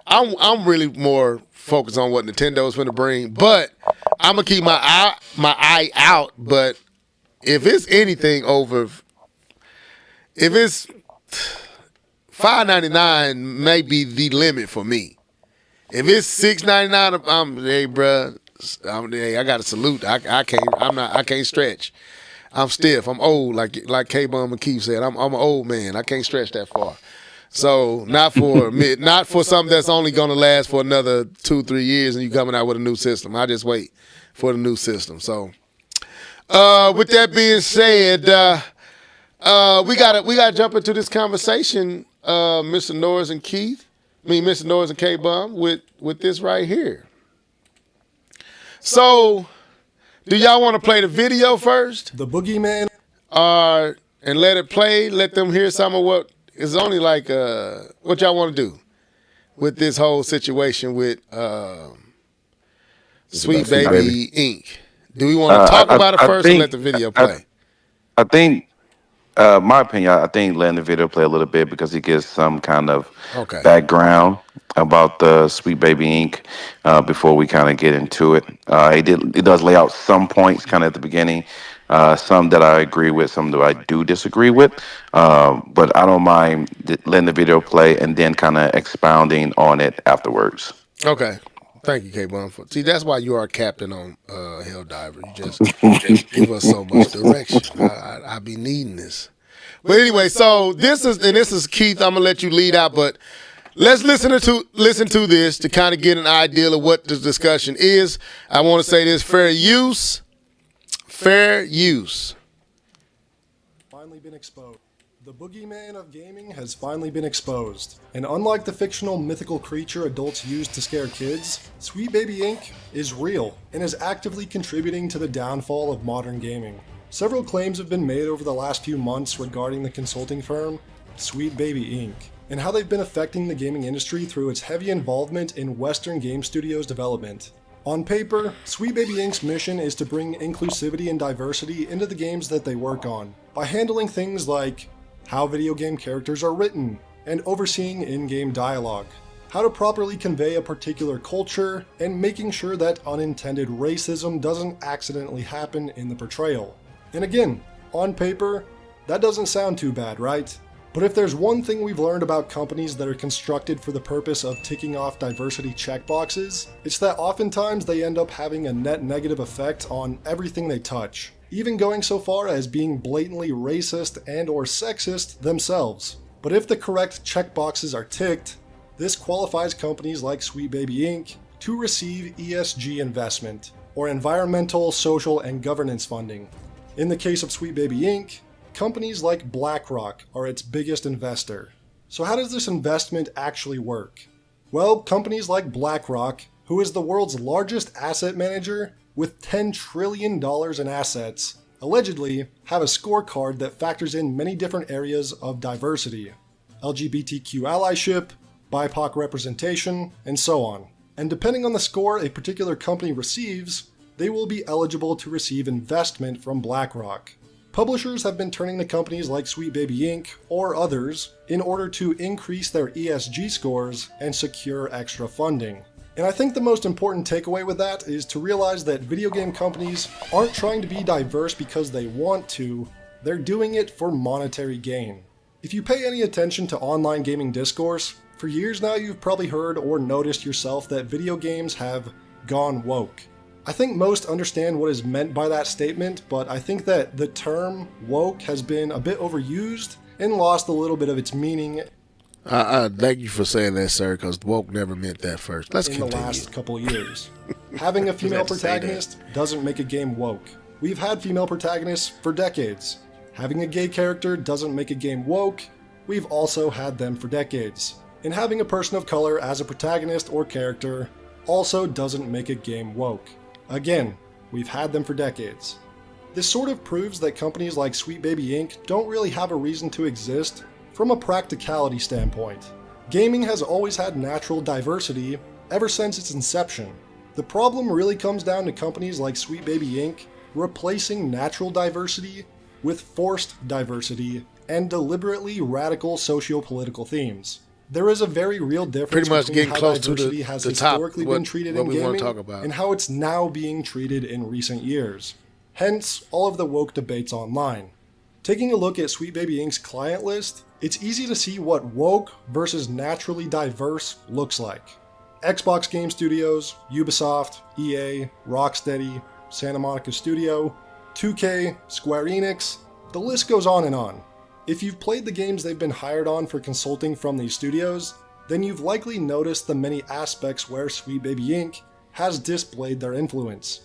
I'm really more focused on what Nintendo's going to bring, but I'm gonna keep my eye out. But if it's anything over, if it's $5.99, may be the limit for me. If it's $6.99, hey, bruh, hey, I got to salute. I can't stretch. I'm stiff. I'm old, like K Bum and Keith said. I'm an old man. I can't stretch that far. So not for something that's only gonna last for another 2-3 years and you coming out with a new system. I just wait for the new system. So with that being said, we gotta jump into this conversation, Mr. Norris and Keith. Mr. Norris and K Bum with this right here. So do y'all want to play the video first? The Boogeyman. And let it play, let them hear some of what is only like what y'all want to do with this whole situation with Sweet Sweet Baby. Baby Inc. Do we want to talk about it I first or think let the video I, play? I think my opinion, I think letting the video play a little bit because it gives some kind of Okay. background about the Sweet Baby Inc. Before we kind of get into it. It does lay out some points kind of at the beginning, some that I agree with, some that I do disagree with. But I don't mind letting the video play and then kind of expounding on it afterwards. Okay. Thank you, K Bum. See, that's why you are a captain on Helldiver. You just give us so much direction. I be needing this. But anyway, so this is Keith. I'm gonna let you lead out, but let's listen to this to kind of get an idea of what this discussion is. I want to say this: fair use. Finally been exposed. The boogeyman of gaming has finally been exposed, and unlike the fictional mythical creature adults use to scare kids, Sweet Baby Inc. is real and is actively contributing to the downfall of modern gaming. Several claims have been made over the last few months regarding the consulting firm, Sweet Baby Inc., and how they've been affecting the gaming industry through its heavy involvement in Western game studios development. On paper, Sweet Baby Inc.'s mission is to bring inclusivity and diversity into the games that they work on, by handling things like how video game characters are written, and overseeing in-game dialogue, how to properly convey a particular culture, and making sure that unintended racism doesn't accidentally happen in the portrayal. And again, on paper, that doesn't sound too bad, right? But if there's one thing we've learned about companies that are constructed for the purpose of ticking off diversity checkboxes, it's that oftentimes they end up having a net negative effect on everything they touch, even going so far as being blatantly racist and or sexist themselves. But if the correct checkboxes are ticked, this qualifies companies like Sweet Baby Inc. to receive ESG investment, or environmental, social, and governance funding. In the case of Sweet Baby Inc., companies like BlackRock are its biggest investor. So how does this investment actually work? Well, companies like BlackRock, who is the world's largest asset manager with $10 trillion in assets, allegedly have a scorecard that factors in many different areas of diversity: LGBTQ allyship, BIPOC representation, and so on. And depending on the score a particular company receives, they will be eligible to receive investment from BlackRock. Publishers have been turning to companies like Sweet Baby Inc. or others in order to increase their ESG scores and secure extra funding. And I think the most important takeaway with that is to realize that video game companies aren't trying to be diverse because they want to, they're doing it for monetary gain. If you pay any attention to online gaming discourse, for years now you've probably heard or noticed yourself that video games have gone woke. I think most understand what is meant by that statement, but I think that the term woke has been a bit overused and lost a little bit of its meaning. Thank you for saying that, sir, because woke never meant that first. Let's continue. The last couple years. Having a female protagonist doesn't make a game woke. We've had female protagonists for decades. Having a gay character doesn't make a game woke. We've also had them for decades. And having a person of color as a protagonist or character also doesn't make a game woke. Again, we've had them for decades. This sort of proves that companies like Sweet Baby Inc. don't really have a reason to exist from a practicality standpoint. Gaming has always had natural diversity ever since its inception. The problem really comes down to companies like Sweet Baby Inc. replacing natural diversity with forced diversity and deliberately radical socio-political themes. There is a very real difference between how diversity has historically been treated in gaming and how it's now being treated in recent years. Hence, all of the woke debates online. Taking a look at Sweet Baby Inc.'s client list, it's easy to see what woke versus naturally diverse looks like. Xbox Game Studios, Ubisoft, EA, Rocksteady, Santa Monica Studio, 2K, Square Enix, the list goes on and on. If you've played the games they've been hired on for consulting from these studios, then you've likely noticed the many aspects where Sweet Baby Inc. has displayed their influence.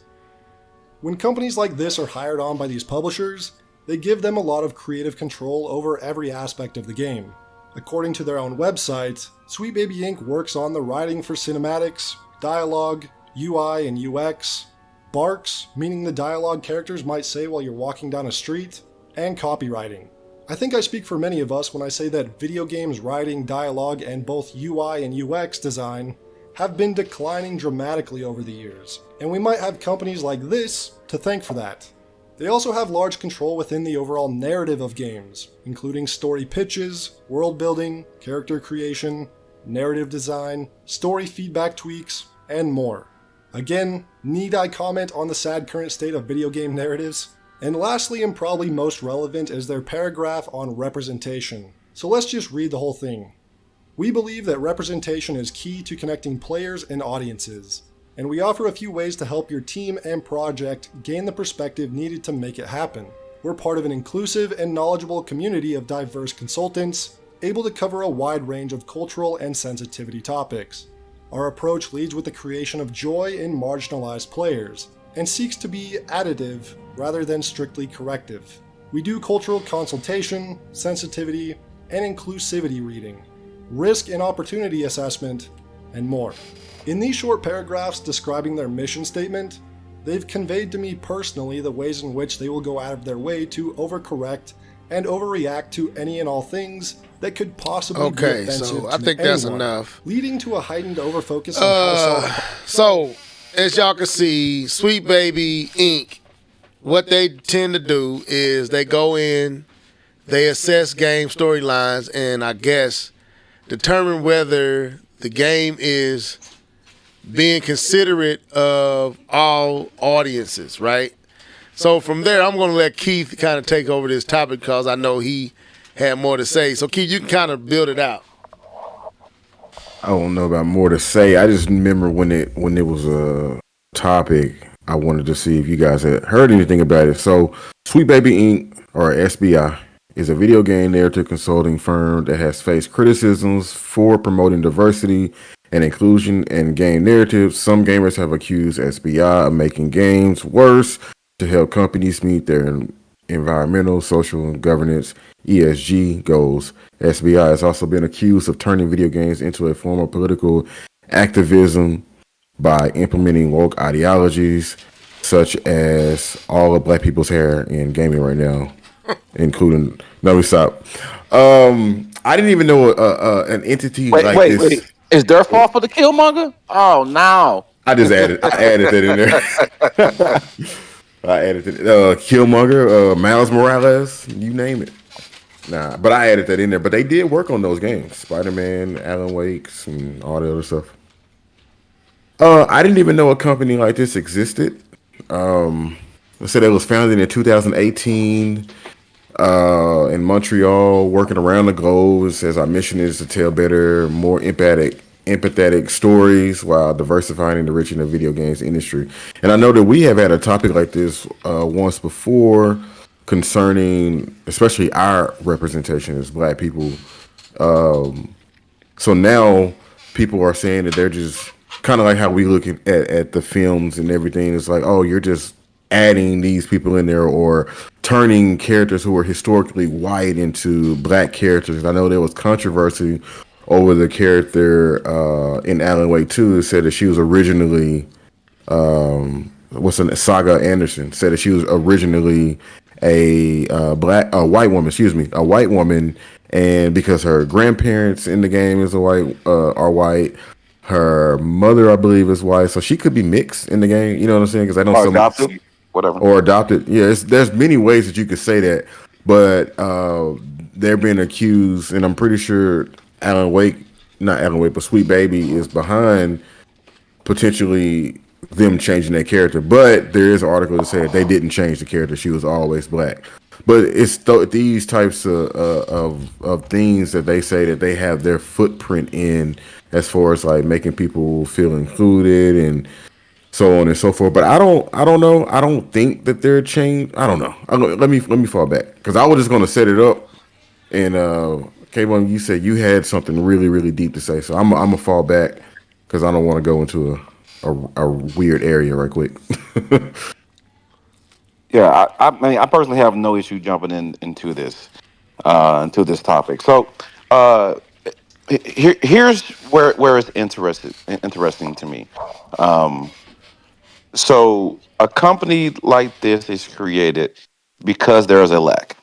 When companies like this are hired on by these publishers, they give them a lot of creative control over every aspect of the game. According to their own website, Sweet Baby Inc. works on the writing for cinematics, dialogue, UI and UX, barks, meaning the dialogue characters might say while you're walking down a street, and copywriting. I think I speak for many of us when I say that video games writing, dialogue, and both UI and UX design have been declining dramatically over the years, and we might have companies like this to thank for that. They also have large control within the overall narrative of games, including story pitches, world building, character creation, narrative design, story feedback tweaks, and more. Again, need I comment on the sad current state of video game narratives? And lastly, and probably most relevant, is their paragraph on representation. So let's just read the whole thing. We believe that representation is key to connecting players and audiences, and we offer a few ways to help your team and project gain the perspective needed to make it happen. We're part of an inclusive and knowledgeable community of diverse consultants, able to cover a wide range of cultural and sensitivity topics. Our approach leads with the creation of joy in marginalized players, and seeks to be additive rather than strictly corrective. We do cultural consultation, sensitivity, and inclusivity reading, risk and opportunity assessment, and more. In these short paragraphs describing their mission statement, they've conveyed to me personally the ways in which they will go out of their way to overcorrect and overreact to any and all things that could possibly be Okay, offensive so I to think that's anyone, enough. leading to a heightened overfocus on how to So, as y'all can see, Sweet Baby Inc., what they tend to do is they go in, they assess game storylines, and I guess determine whether the game is being considerate of all audiences, right? So from there, I'm going to let Keith kind of take over this topic because I know he had more to say. So Keith, you can kind of build it out. I don't know about more to say. I just remember when it was a topic, I wanted to see if you guys had heard anything about it. So, Sweet Baby Inc. or SBI is a video game narrative consulting firm that has faced criticisms for promoting diversity and inclusion in game narratives. Some gamers have accused SBI of making games worse to help companies meet their environmental, social, and governance (ESG) goals. SBI has also been accused of turning video games into a form of political activism by implementing woke ideologies, such as all of black people's hair in gaming right now, including. No, we stop. I didn't even know an entity Wait, like wait, this. wait. Is their fault for the Killmonger? Oh no. I added that in there. I added it. Killmonger, Miles Morales, you name it. Nah, but I added that in there. But they did work on those games, Spider-Man, Alan Wake's, and all the other stuff. I didn't even know a company like this existed. I said it was founded in 2018 in Montreal, working around the globe. It says our mission is to tell better, more empathetic stories while diversifying and enriching the video games industry. And I know that we have had a topic like this once before concerning, especially our representation as Black people. So now people are saying that they're just kind of like how we look at the films and everything. It's like, oh, you're just adding these people in there or turning characters who are historically white into Black characters. I know there was controversy over the character in Alan Wake 2. It said that she was originally Saga Anderson said that she was originally a white woman, a white woman, and because her grandparents in the game is are white, her mother I believe is white, so she could be mixed in the game. You know what I'm saying? Because I know Or some adopted, whatever. or adopted. Yeah, there's many ways that you could say that, but they're being accused, and I'm pretty sure not Alan Wake, but Sweet Baby is behind potentially them changing their character. But there is an article that said they didn't change the character; she was always Black. But it's these types of things that they say that they have their footprint in, as far as like making people feel included and so on and so forth. But I don't know. I don't think that they're changed. I don't know. Let me fall back because I was just going to set it up. And K1, you said you had something really really deep to say, so I'm gonna fall back because I don't want to go into a weird area right quick. Yeah, I mean, I personally have no issue jumping into this topic. So, uh, here's where it's interesting to me. Um, so, a company like this is created because there is a lack.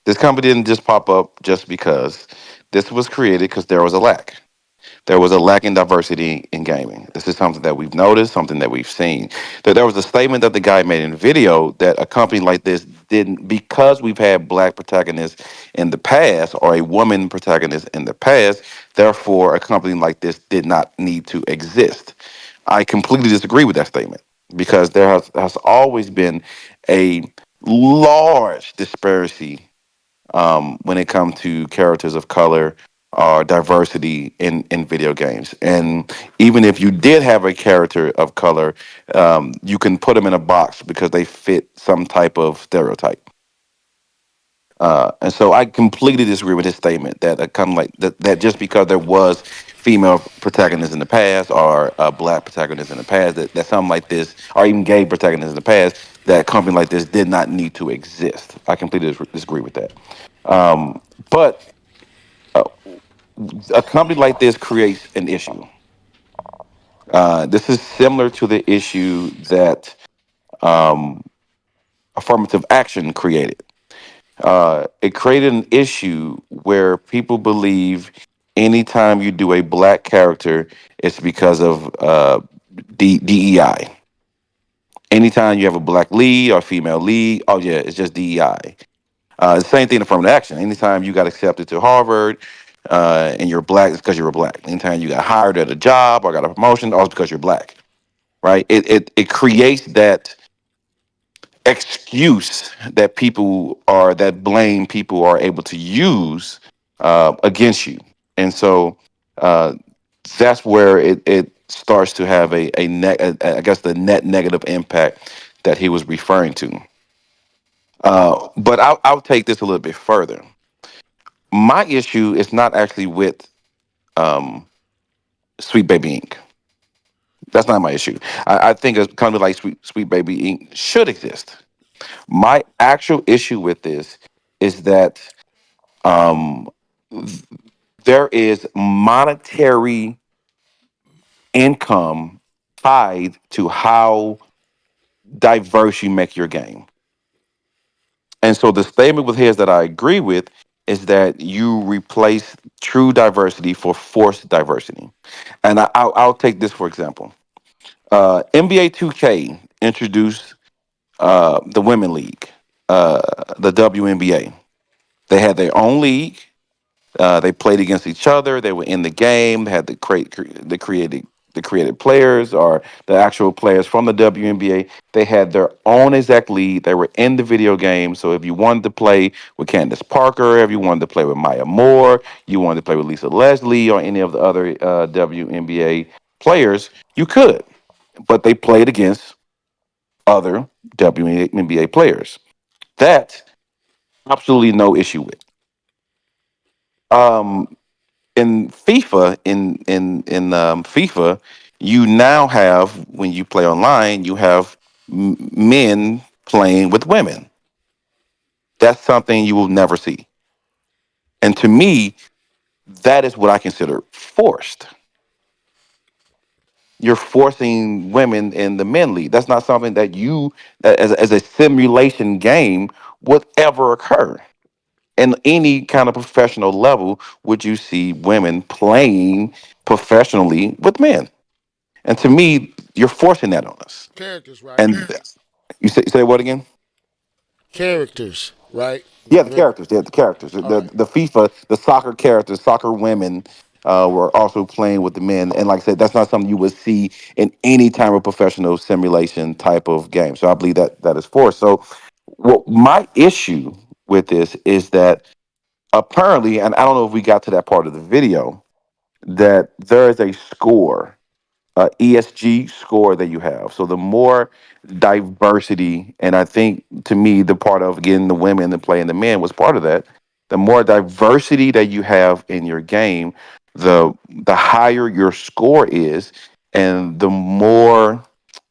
This company didn't just pop up just because. This was created because there was a lack. There was a lack in diversity in gaming. This is something that we've noticed, something that we've seen. That there was a statement that the guy made in the video that a company like this didn't, because we've had Black protagonists in the past or a woman protagonist in the past, therefore a company like this did not need to exist. I completely disagree with that statement because there has always been a large disparity when it comes to characters of color or diversity in video games. And even if you did have a character of color, you can put them in a box because they fit some type of stereotype. And so I completely disagree with his statement that kind of like that just because there was female protagonists in the past or Black protagonists in the past, that something like this, or even gay protagonists in the past, that a company like this did not need to exist. I completely disagree with that. But a company like this creates an issue. This is similar to the issue that affirmative action created. It created an issue where people believe anytime you do a black character, it's because of DEI. Anytime you have a black lead or female lead, oh yeah, it's just DEI. The same thing in affirmative action. Anytime you got accepted to Harvard and you're black, it's because you're black. Anytime you got hired at a job or got a promotion, oh, it's because you're black, right? It creates that excuse that that blame people are able to use against you, and so uh, that's where it starts to have I guess the net negative impact that he was referring to. But I'll take this a little bit further. My issue is not actually with um, Sweet Baby Inc. That's not my issue. I think a company like Sweet Baby Inc. should exist. My actual issue with this is that um, th- there is monetary income tied to how diverse you make your game. And so the statement with his that I agree with is that you replace true diversity for forced diversity. And I'll take this for example. NBA 2K introduced the Women League, uh, the WNBA. They had their own league. They played against each other. They were in the game. They had the created players or the actual players from the WNBA. They had their own exact league. They were in the video game. So if you wanted to play with Candace Parker, if you wanted to play with Maya Moore, you wanted to play with Lisa Leslie or any of the other WNBA players, you could. But they played against other WNBA players. That absolutely no issue with. Um, in FIFA, you now have when you play online, you have men playing with women. That's something you will never see. And to me, that is what I consider forced. You're forcing women in the men league. That's not something that as a simulation game, would ever occur. In any kind of professional level, would you see women playing professionally with men? And to me, you're forcing that on us. Characters, right? And you say what again? Characters, right? Yeah, the characters. Yeah, the characters. All right. The FIFA, the soccer characters, soccer women were also playing with the men. And like I said, that's not something you would see in any type of professional simulation type of game. So I believe that is forced. So what my issue with this is that apparently, and I don't know if we got to that part of the video, that there is a score, ESG score that you have. So the more diversity, and I think to me, the part of getting the women and playing the men was part of that. The more diversity that you have in your game, the higher your score is, and the more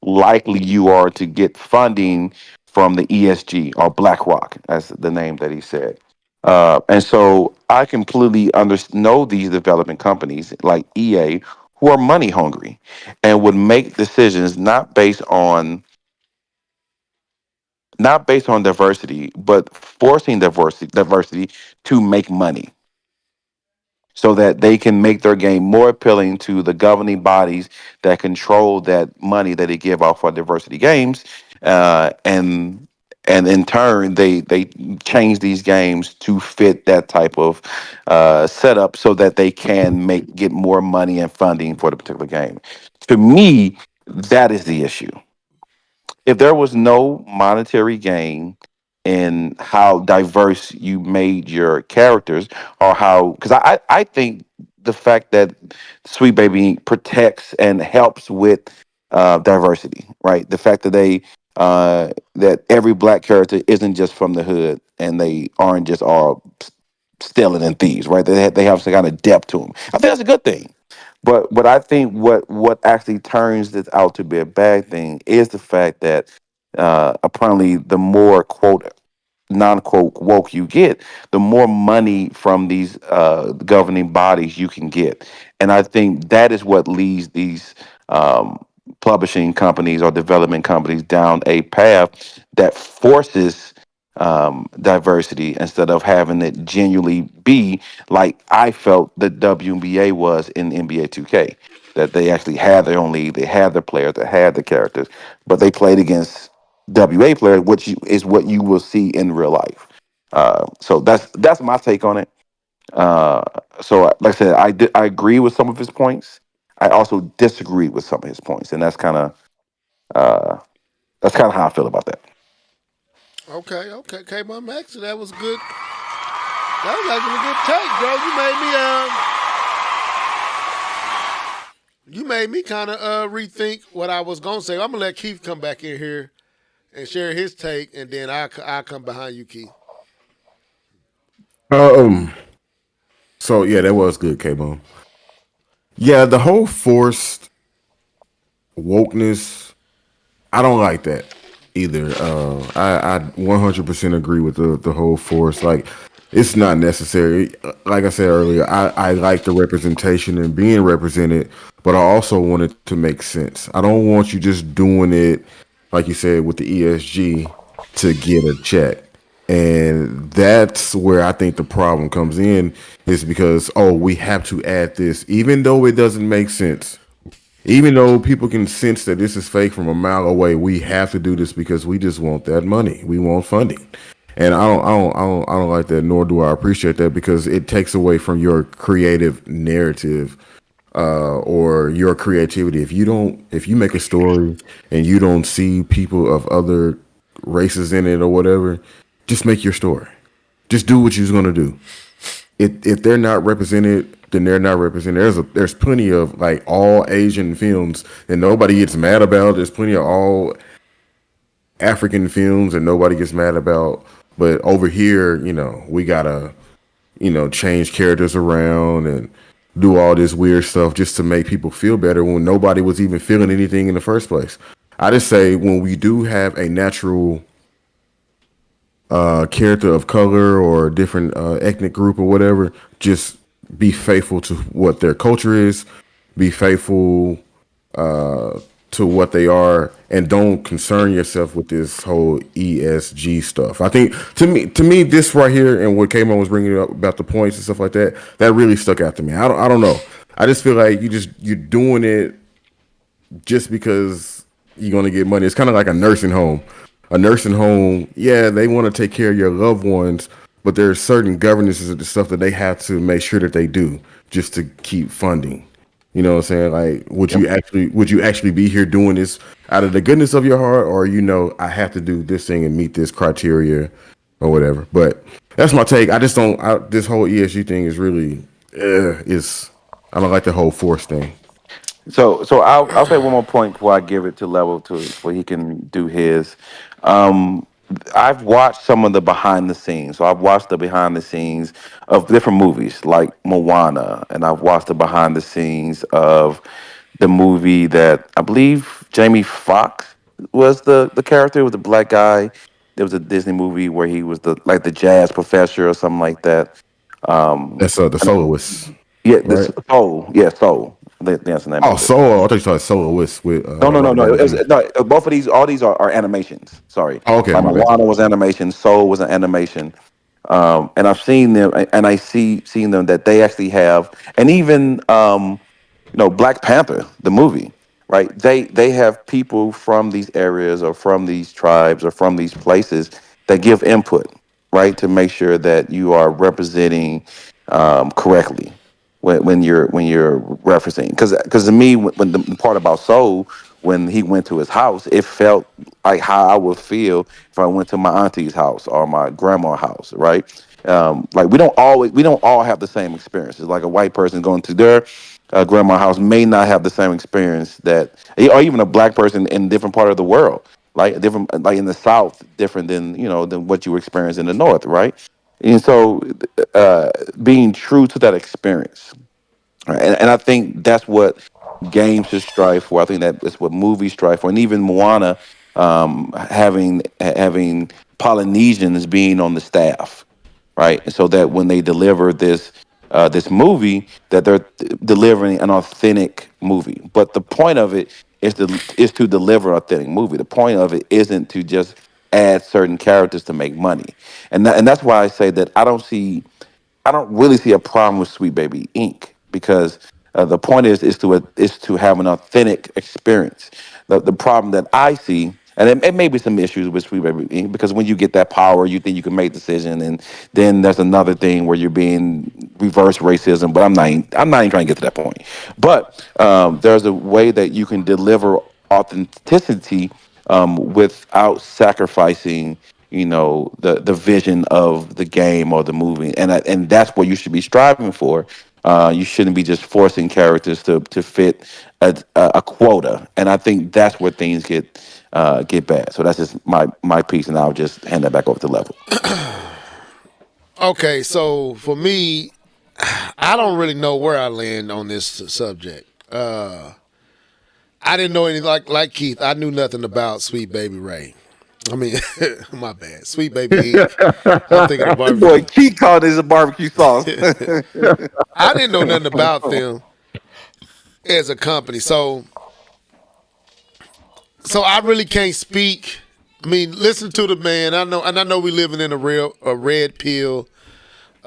likely you are to get funding from the ESG or BlackRock, as the name that he said. And so I completely know these development companies like EA who are money hungry and would make decisions not based on diversity, but forcing diversity to make money so that they can make their game more appealing to the governing bodies that control that money that they give out for diversity games, and in turn they change these games to fit that type of setup so that they can get more money and funding for the particular game. To me, that is the issue. If there was no monetary gain in how diverse you made your characters, or how, because I think the fact that Sweet Baby protects and helps with diversity, right? The fact that that every black character isn't just from the hood and they aren't just all stealing and thieves, right? They have some kind of depth to them. I think that's a good thing. But I think what actually turns this out to be a bad thing is the fact that apparently, the more quote non-quote woke you get, the more money from these governing bodies you can get. And I think that is what leads these publishing companies or development companies down a path that forces diversity instead of having it genuinely be like I felt the WNBA was in NBA 2K. That they actually had their own league, they had their players, they had the characters, but they played against WA players, which is what you will see in real life. So that's my take on it. Uh, so, like I said, I agree with some of his points. I also disagree with some of his points, and uh, that's kind of how I feel about that. Okay, okay, came on Max. That was good. That was actually a good take, bro. You made me kind of rethink what I was gonna say. I'm gonna let Keith come back in here and share his take, and then I'll come behind you, Keith. Um. So yeah, that was good, K-Bone. Yeah, the whole forced wokeness, I don't like that either. I 100% agree with the whole force. Like, it's not necessary. Like I said earlier, I like the representation and being represented, but I also want it to make sense. I don't want you just doing it, like you said, with the ESG to get a check. And that's where I think the problem comes in is because, oh, we have to add this, even though it doesn't make sense. Even though people can sense that this is fake from a mile away, we have to do this because we just want that money. We want funding, and I don't like that. Nor do I appreciate that because it takes away from your creative narrative or your creativity. If you make a story and you don't see people of other races in it or whatever, just make your story. Just do what you're gonna do. If they're not represented, then they're not represented. There's plenty of like all Asian films and nobody gets mad about. There's plenty of all African films and nobody gets mad about. But over here, we gotta, change characters around and do all this weird stuff just to make people feel better when nobody was even feeling anything in the first place. I just say when we do have a natural character of color or a different ethnic group or whatever, just be faithful to what their culture is, be faithful to what they are, and don't concern yourself with this whole ESG stuff. I think to me, this right here and what Kmon was bringing up about the points and stuff like that, that really stuck out to me. I don't know. I just feel like you're doing it just because you're going to get money. It's kind of like a nursing home. A nursing home, yeah, they want to take care of your loved ones, but there's certain governances of the stuff that they have to make sure that they do just to keep funding. You know what I'm saying? Like, would you actually be here doing this out of the goodness of your heart, or I have to do this thing and meet this criteria or whatever. But that's my take. I just don't. This whole ESG thing is really is. I don't like the whole force thing. So I'll say one more point before I give it to Level to where he can do his. Um, I've watched some of the behind the scenes. So I've watched the behind the scenes of different movies like Moana, and I've watched the behind the scenes of the movie that I believe Jamie Foxx was the character. It was the black guy. There was a Disney movie where he was the jazz professor or something like that. Um, That's the soloist, yeah, right? this Soul. Yeah, Soul. That's the name Oh, of it. solo. I thought you said soloist with No. Robert It was, Downey Jr. no, both of these, all these are animations. Sorry, Oh, okay, like my bad. Moana was animation, Soul was an animation, and I've seen them, and I seen them that they actually have, and even Black Panther, the movie, right? They have people from these areas or from these tribes or from these places that give input, right, to make sure that you are representing correctly when you're referencing. Because to me, when the part about Soul, when he went to his house, it felt like how I would feel if I went to my auntie's house or my grandma's house, right? Like we don't all have the same experiences. Like a white person going to their grandma's house may not have the same experience that, or even a black person in a different part of the world, like different, like in the South, different than what you experience in the North, right? And so, being true to that experience, right? And I think that's what games should strive for. I think that is what movies strive for, and even Moana. having Polynesians being on the staff, right? And so that when they deliver this movie, that they're delivering an authentic movie. But the point of it is to deliver an authentic movie. The point of it isn't to just add certain characters to make money, and that's why I say that I don't really see a problem with Sweet Baby Inc. because the point is to have an authentic experience. The problem that I see, and it may be some issues with Sweet Baby Inc. because when you get that power, you think you can make decisions, and then there's another thing where you're being reverse racism. But I'm not even trying to get to that point. But there's a way that you can deliver authenticity without sacrificing the vision of the game or the movie, and that's what you should be striving for. You shouldn't be just forcing characters to fit a quota, and I think that's where things get bad. So that's just my piece, and I'll just hand that back over to Level. Okay, so for me, I don't really know where I land on this subject. I didn't know any like Keith. I knew nothing about Sweet Baby Ray. I mean, my bad. Sweet Baby Inc. I'm thinking of barbecue. Boy, Keith called this a barbecue sauce. I didn't know nothing about them as a company, so I really can't speak. I mean, listen to the man. I know we living in a red pill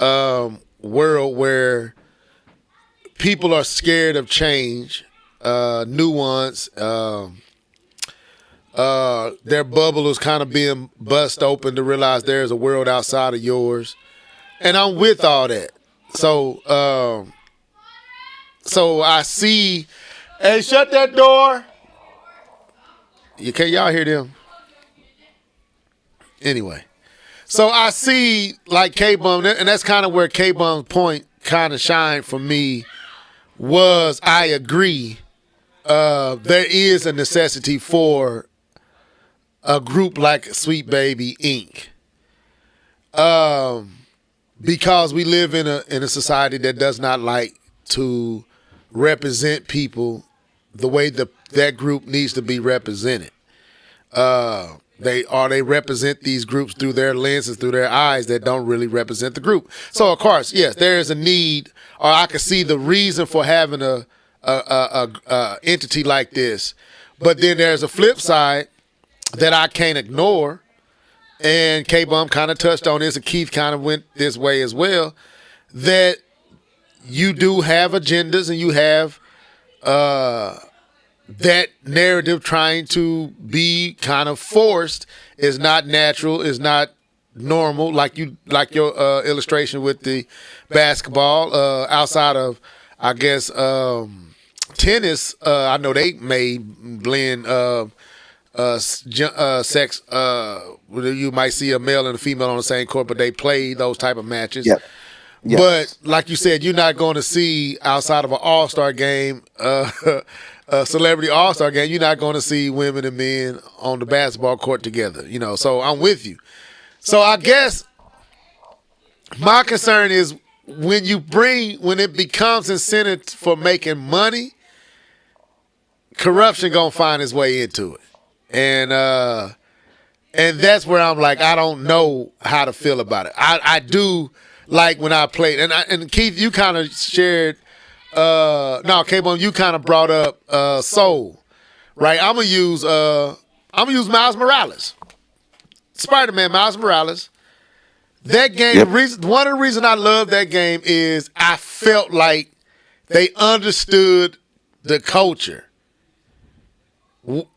world where people are scared of change, nuance. Their bubble is kind of being bust open to realize there's a world outside of yours, and I'm with all that. So I see. Hey, shut that door. Y'all hear them? Anyway, so I see like K-Bum, and that's kind of where K-Bum's point kind of shined for me. Was I agree? There is a necessity for a group like Sweet Baby Inc. Because we live in a society that does not like to represent people the way that group needs to be represented. They represent these groups through their lenses, through their eyes that don't really represent the group. So of course, yes, there is a need, or I can see the reason for having a entity like this. But then there's a flip side that I can't ignore, and K-Bum kind of touched on this, and Keith kind of went this way as well, that you do have agendas and you have that narrative trying to be kind of forced is not natural, is not normal, like your illustration with the basketball. Outside of, I guess, tennis, I know they may blend sex. You might see a male and a female on the same court, but they play those type of matches. Yep. Yes. But like you said, you're not going to see outside of an all-star game, a celebrity all-star game, you're not going to see women and men on the basketball court together. So I'm with you. So I guess my concern is when it becomes incentive for making money, corruption gonna find its way into it. And that's where I'm like, I don't know how to feel about it. I do like when I played, and Keith, you kind of shared. K-Bum, you kind of brought up Soul, right? I'm gonna use Miles Morales, Spider-Man, Miles Morales. That game, Yep. One of the reasons I love that game is I felt like they understood the culture,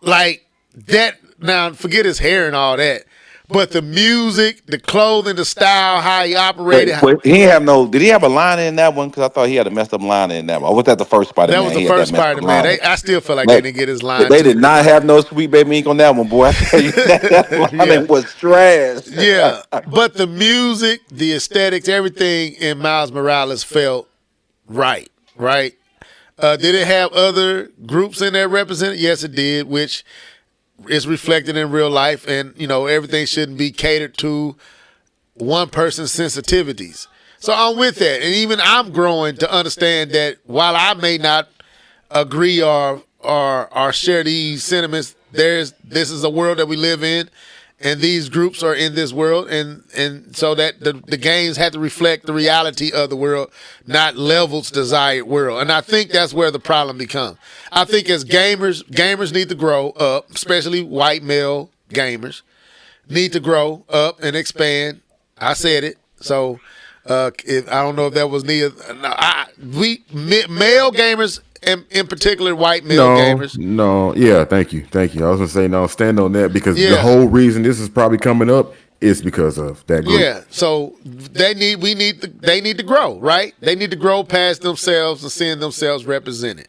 like that. Now, forget his hair and all that, but the music, the clothing, the style, how he operated. Wait, he didn't have no. Did he have a line in that one? Because I thought he had a messed up line in that one. Or was that the first Spider-Man? That was the He had first that messed up Spider-Man. line. I still feel like they didn't get his line. They did not have no Sweet Baby Ink on that one, boy. I tell you, that line was trash. Yeah, but the music, the aesthetics, everything in Miles Morales felt right. Did it have other groups in there represented? Yes, it did, which is reflected in real life, and everything shouldn't be catered to one person's sensitivities. So I'm with that, and even I'm growing to understand that while I may not agree or share these sentiments this is a world that we live in, and these groups are in this world, and so that the games have to reflect the reality of the world, not Level's desired world. And I think that's where the problem becomes. I think as gamers need to grow up, especially white male gamers need to grow up and expand. I said it. So if I don't know if that was near, male gamers, in particular white male gamers. No, yeah, thank you. I was gonna say no, stand on that because Yeah. the whole reason this is probably coming up is because of that group. Yeah, so they need to grow, right? They need to grow past themselves and seeing themselves represented.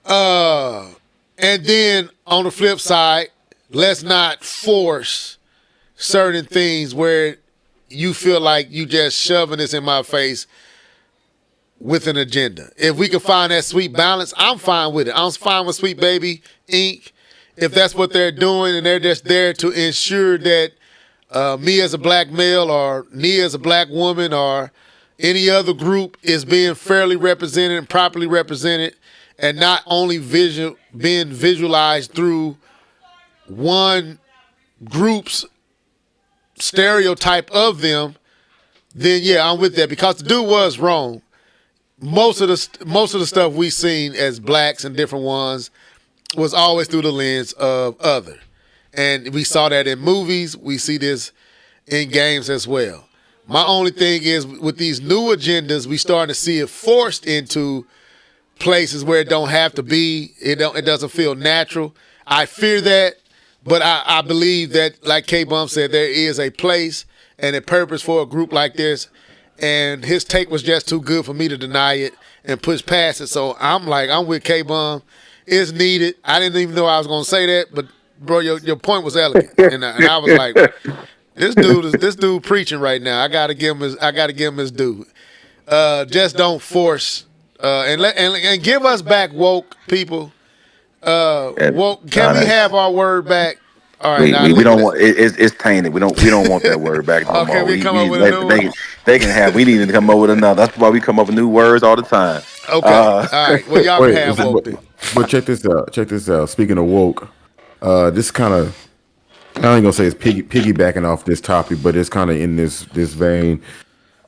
And then on the flip side, let's not force certain things where you feel like you just shoving this in my face with an agenda. If we can find that sweet balance, I'm fine with it. I'm fine with Sweet Baby Inc. If that's what they're doing and they're just there to ensure that me as a black male or Nia as a black woman or any other group is being fairly represented and properly represented and not only being visualized through one group's stereotype of them, then yeah, I'm with that because the dude was wrong. Most of the stuff we seen as blacks and different ones was always through the lens of other. And we saw that in movies. We see this in games as well. My only thing is with these new agendas, we starting to see it forced into places where it don't have to be. It doesn't feel natural. I fear that, but I believe that, like K-Bum said, there is a place and a purpose for a group like this. And his take was just too good for me to deny it and push past it. So I'm with K-Bum. It's needed. I didn't even know I was going to say that, but bro, your point was elegant, and I was like, this dude preaching right now. I gotta give him his due. Just don't force and give us back woke people. Woke. Can we have our word back? All right, we don't want it's tainted. We don't want that word back no Okay, more. we come up with a new one. They can have. We need to come up with another. That's why we come up with new words all the time. Okay, all right. Well, y'all can have woke. But check this out. Speaking of woke, this kind of, I ain't gonna say it's piggybacking off this topic, but it's kind of in this vein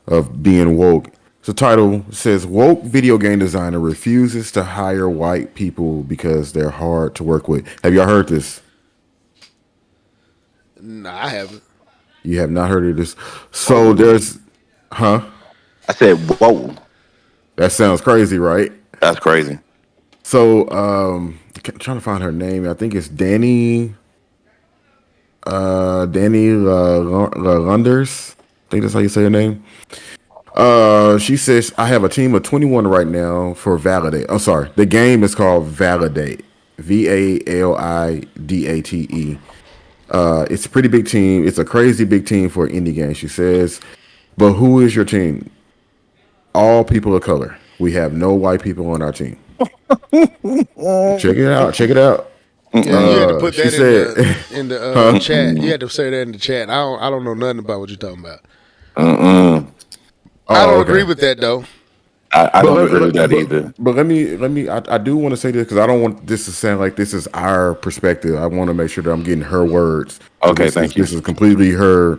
of being woke. So the title says, woke video game designer refuses to hire white people because they're hard to work with. Have y'all heard this? No, I haven't. You have not heard of this? So there's, huh? I said, whoa. That sounds crazy, right? That's crazy. So, I'm trying to find her name. I think it's Danny Lunders. I think that's how you say her name. She says, I have a team of 21 right now for Validate. I'm sorry. The game is called Validate. VALIDATE. It's a pretty big team. It's a crazy big team for an indie game, she says. But who is your team? All people of color. We have no white people on our team. Check it out. Yeah, you had to put that in the chat. You had to say that in the chat. I don't know nothing about what you're talking about. I don't agree with that though. I don't agree with that either. But let me. I do want to say this because I don't want this to sound like this is our perspective. I want to make sure that I'm getting her words. Okay, thank you. This is completely her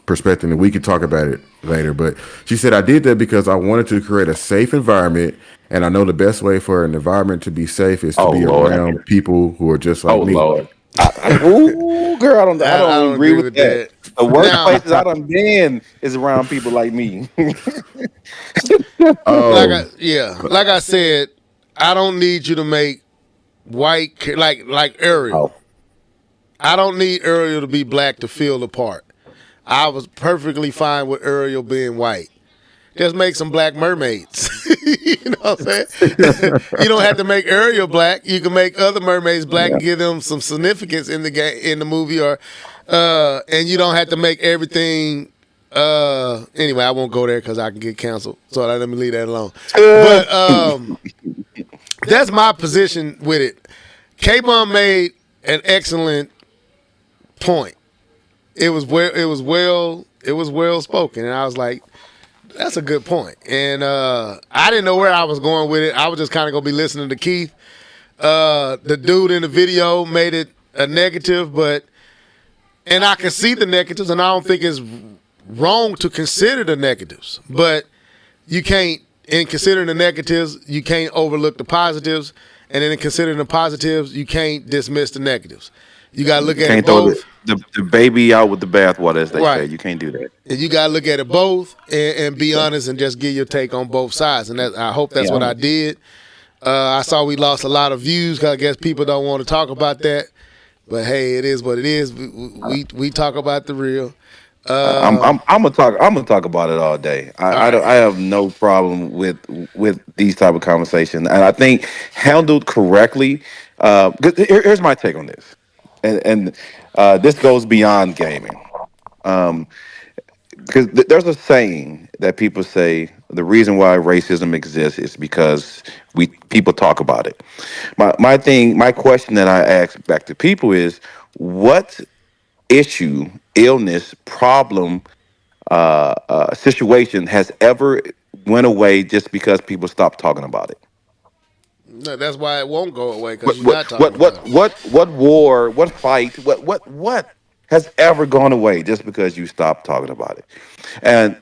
perspective, and we can talk about it later. But she said, I did that because I wanted to create a safe environment, and I know the best way for an environment to be safe is to be around people who are just like me. Lord. Ooh, girl, I don't agree with that. The worst places I done been is around people like me. Like I said, I don't need you to make white like Ariel. Oh. I don't need Ariel to be black to feel the part. I was perfectly fine with Ariel being white. Just make some black mermaids. You know what I'm saying? You don't have to make Ariel black. You can make other mermaids black and give them some significance in the game, in the movie, or and you don't have to make everything. Anyway, I won't go there because I can get canceled. So let me leave that alone. But that's my position with it. K-Bum made an excellent point. It was well spoken, and I was like, that's a good point. And I didn't know where I was going with it. I was just kind of gonna be listening to Keith. the dude in the video made it a negative, and I can see the negatives, and I don't think it's wrong to consider the negatives, but you can't, in considering the negatives, you can't overlook the positives, and then in considering the positives, you can't dismiss the negatives. You got to look at it both. The baby out with the bathwater, as they Right. say. You can't do that. And you got to look at it both and be honest and just give your take on both sides. And I hope that's what I did. I saw we lost a lot of views because I guess people don't want to talk about that. But hey, it is what it is. We talk about the real. I'm gonna talk about it all day. I have no problem with these type of conversations, and I think handled correctly. 'Cause here's my take on this, and this goes beyond gaming. Because there's a saying that people say the reason why racism exists is because people talk about it. My question that I ask back to people is, what issue, illness, problem, situation has ever went away just because people stopped talking about it? No, that's why it won't go away because What you're what not talking what what about it. what war, what fight, what has ever gone away just because you stopped talking about it?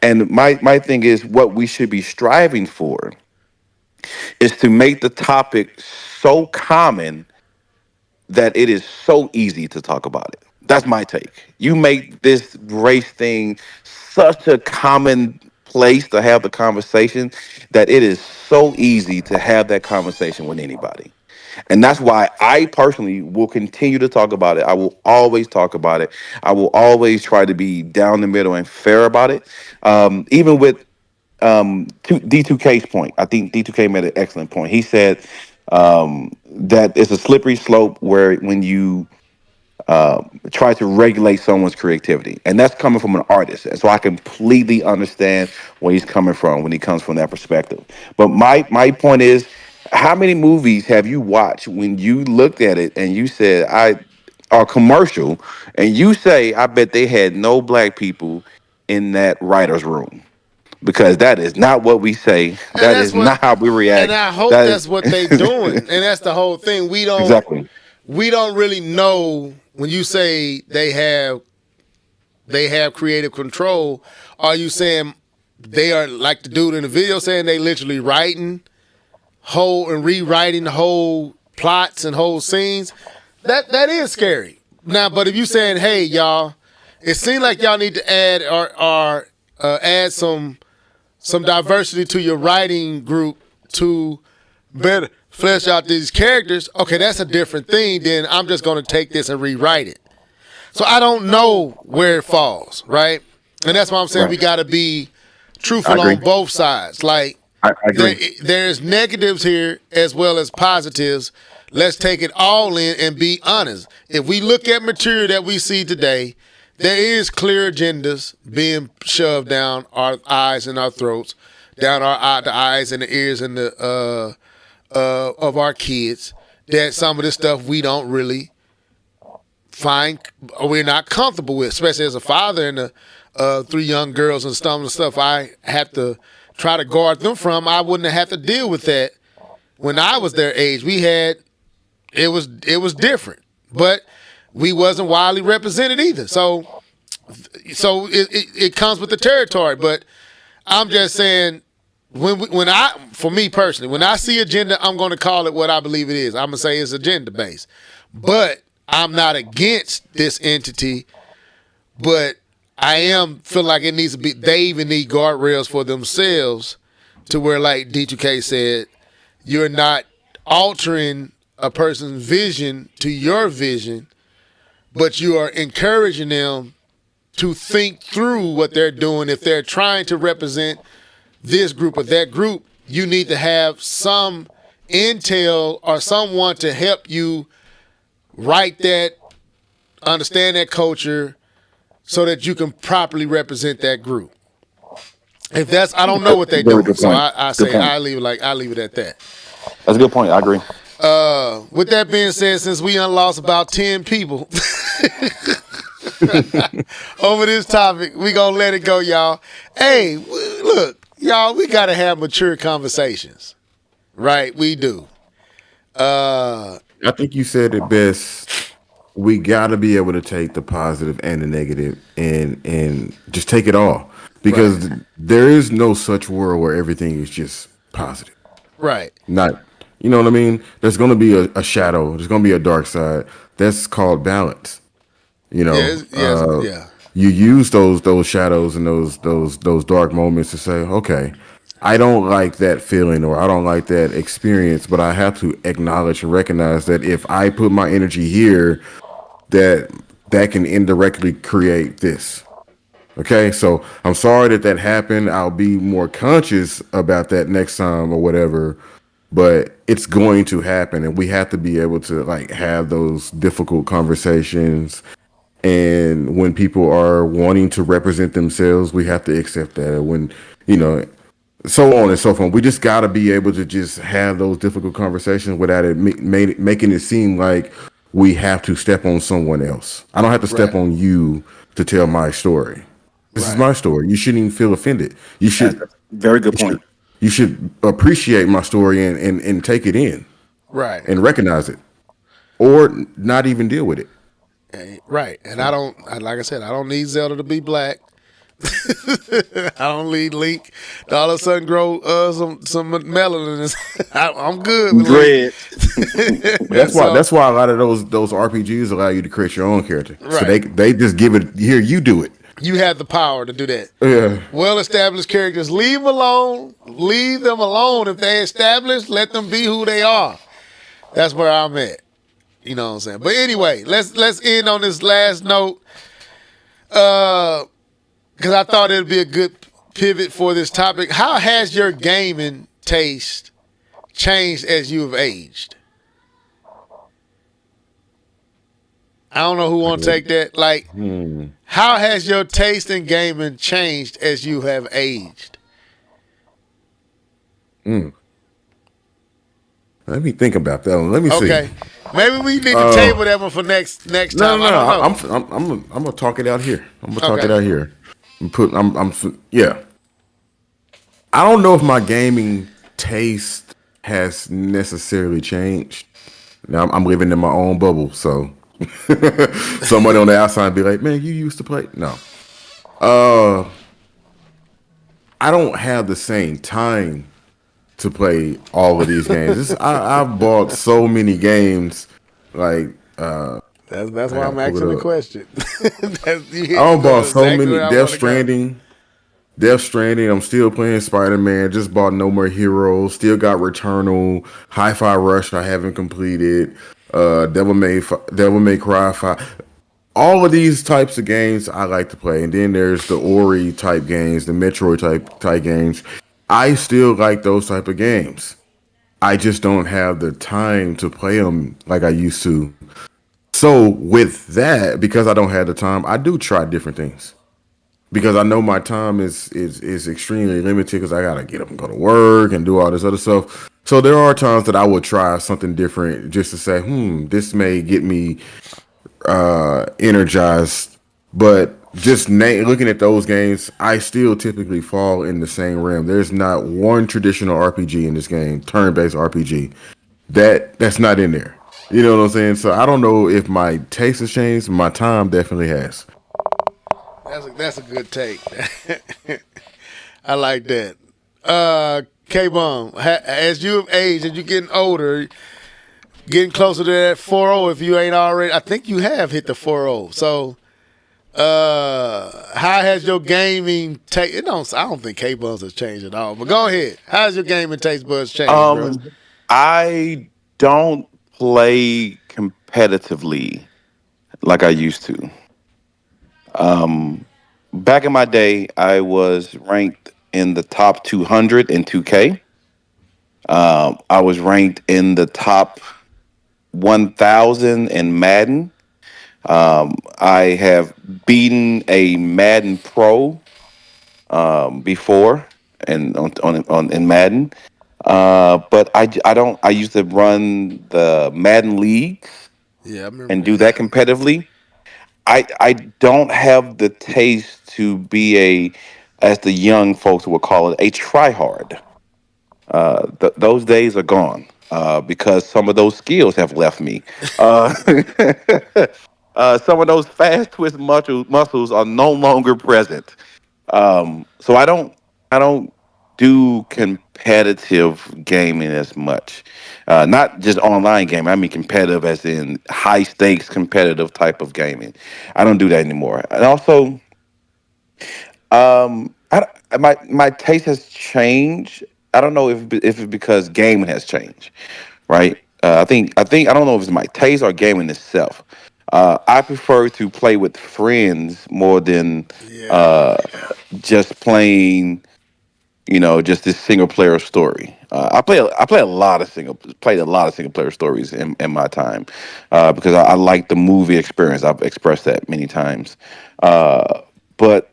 And my thing is, what we should be striving for is to make the topic so common that it is so easy to talk about it. That's my take. You make this race thing such a common place to have the conversation that it is so easy to have that conversation with anybody. And that's why I personally will continue to talk about it. I will always talk about it. I will always try to be down the middle and fair about it. Even with D2K's point, I think D2K made an excellent point. He said that it's a slippery slope where when you try to regulate someone's creativity, and that's coming from an artist, and so I completely understand where he's coming from when he comes from that perspective. But my point is, how many movies have you watched when you looked at it and you said, or commercial, and you say, I bet they had no black people in that writer's room? Because that is not what we say. And That that's is what, not how we react. and I hope That that's what they is doing. And that's the whole thing. exactly. We don't really know when you say they have creative control. Are you saying they are like the dude in the video saying they literally writing whole and rewriting whole plots and whole scenes? That is scary. Now, but if you saying, hey y'all, it seems like y'all need to add or add some diversity to your writing group to better flesh out these characters, okay, that's a different thing. Then I'm just going to take this and rewrite it. So I don't know where it falls, right? And that's why I'm saying we got to be truthful on both sides. Like, I agree. there's negatives here as well as positives. Let's take it all in and be honest. If we look at material that we see today, there is clear agendas being shoved down our eyes and our throats, down the eyes and the ears and the of our kids. That some of this stuff we don't really find, or we're not comfortable with, especially as a father and the 3 young girls and some of the stuff I have to try to guard them from. I wouldn't have had to deal with that when I was their age. It was different, but we wasn't widely represented either. So it comes with the territory. But I'm just saying, for me personally, when I see agenda, I'm going to call it what I believe it is. I'm going to say it's agenda based. But I'm not against this entity, but I feel like it needs to be, they even need guardrails for themselves to where, like D2K said, you're not altering a person's vision to your vision, but you are encouraging them to think through what they're doing. If they're trying to represent this group or that group, you need to have some intel or someone to help you write that, understand that culture, so that you can properly represent that group. If that's, I don't know what they're doing, so I say I leave it at that. That's a good point. I agree. With that being said, since we lost about 10 people over this topic, we gonna let it go, y'all. Hey, look, y'all, we gotta have mature conversations, right? We do. Uh, I think you said it best. We got to be able to take the positive and the negative and just take it all right, because there is no such world where everything is just positive. right. Not, you know what I mean? There's going to be a shadow. There's going to be a dark side. That's called balance. You Yeah, know, yeah. you use those shadows and those dark moments to say, okay, I don't like that feeling or I don't like that experience, but I have to acknowledge and recognize that if I put my energy here, that that can indirectly create this. Okay, so I'm sorry that that happened. I'll be more conscious about that next time or whatever, but it's going to happen, and we have to be able to like have those difficult conversations. And when people are wanting to represent themselves, we have to accept that. When you know, so on and so forth. We just got to be able to just have those difficult conversations without it making it seem like we have to step on someone else. I don't have to step Right, on you to tell my story. This is right, my story. You shouldn't even feel offended. That's a very good You should, point. you should appreciate my story and take it in right. and recognize it, or not even deal with it. Right, and I don't like I said I don't need Zelda to be black. I don't need Link to all of a sudden grow some melanin. I'm good with Dreads. Link. That's why. So That's why a lot of those RPGs allow you to create your own character. So right, they just give it here. You do it. you have the power to do that. Yeah. Well established characters, leave them alone. Leave them alone. If they established, let them be who they are. That's where I'm at. You know what I'm saying? But anyway, let's end on this last note. Because I thought it'd be a good pivot for this topic. How has your gaming taste changed as you have aged? I don't know who want to take that. Like, how has your taste in gaming changed as you have aged? Let me think about that one. Let me see. Okay, maybe we need to table that one for next No, time. no, I no. don't know. I'm gonna talk it out here. I'm gonna talk Okay, it out here. Yeah. I don't know if my gaming taste has necessarily changed. Now I'm living in my own bubble, so somebody on the outside be like, "Man, you used to play." No, I don't have the same time to play all of these games. I've bought so many games. Like that's I why gotta I'm pull it asking the up. question. I You bought know so exactly many where I want to go. Death Stranding. I'm still playing Spider Man. Just bought No More Heroes. Still got Returnal. Hi-Fi Rush. I haven't completed. Devil May Cry 5. All of these types of games I like to play, and then there's the Ori type games, the Metroid type games. I still like those type of games. I just don't have the time to play them like I used to. So with that, because I don't have the time, I do try different things because I know my time is extremely limited because I gotta get up and go to work and do all this other stuff. So there are times that I will try something different just to say, this may get me energized. But just looking at those games, I still typically fall in the same realm. There's not one traditional RPG in this game, turn-based RPG, that's not in there. You know what I'm saying? So I don't know if my taste has changed. My time definitely has. That's a good take. I like that. K Bum, as you have aged, as you getting older, getting closer to that 4-0, if you ain't already, I think you have hit the 4-0. So, how has your gaming taste? I don't think K Bums has changed at all. But go ahead. How's your gaming taste buds changed, bro? I don't play competitively like I used to. Back in my day, I was ranked in the top 200 in 2K. I was ranked in the top 1,000 in Madden. I have beaten a Madden Pro before and on in Madden. But I don't. I used to run the Madden League Yeah, I remember and do that. that competitively. I don't have the taste to be as the young folks would call it, a tryhard. Those days are gone. because some of those skills have left me. Some of those fast twitch muscles are no longer present. So I don't do competitive gaming as much. Not just online gaming. I mean competitive as in high stakes competitive type of gaming. I don't do that anymore. And also, my taste has changed. I don't know if it's because gaming has changed, right? I think I don't know if it's my taste or gaming itself. I prefer to play with friends more than Yeah. uh, just playing, just this single player story. I play a lot of played a lot of single player stories in my time, because I like the movie experience. I've expressed that many times, but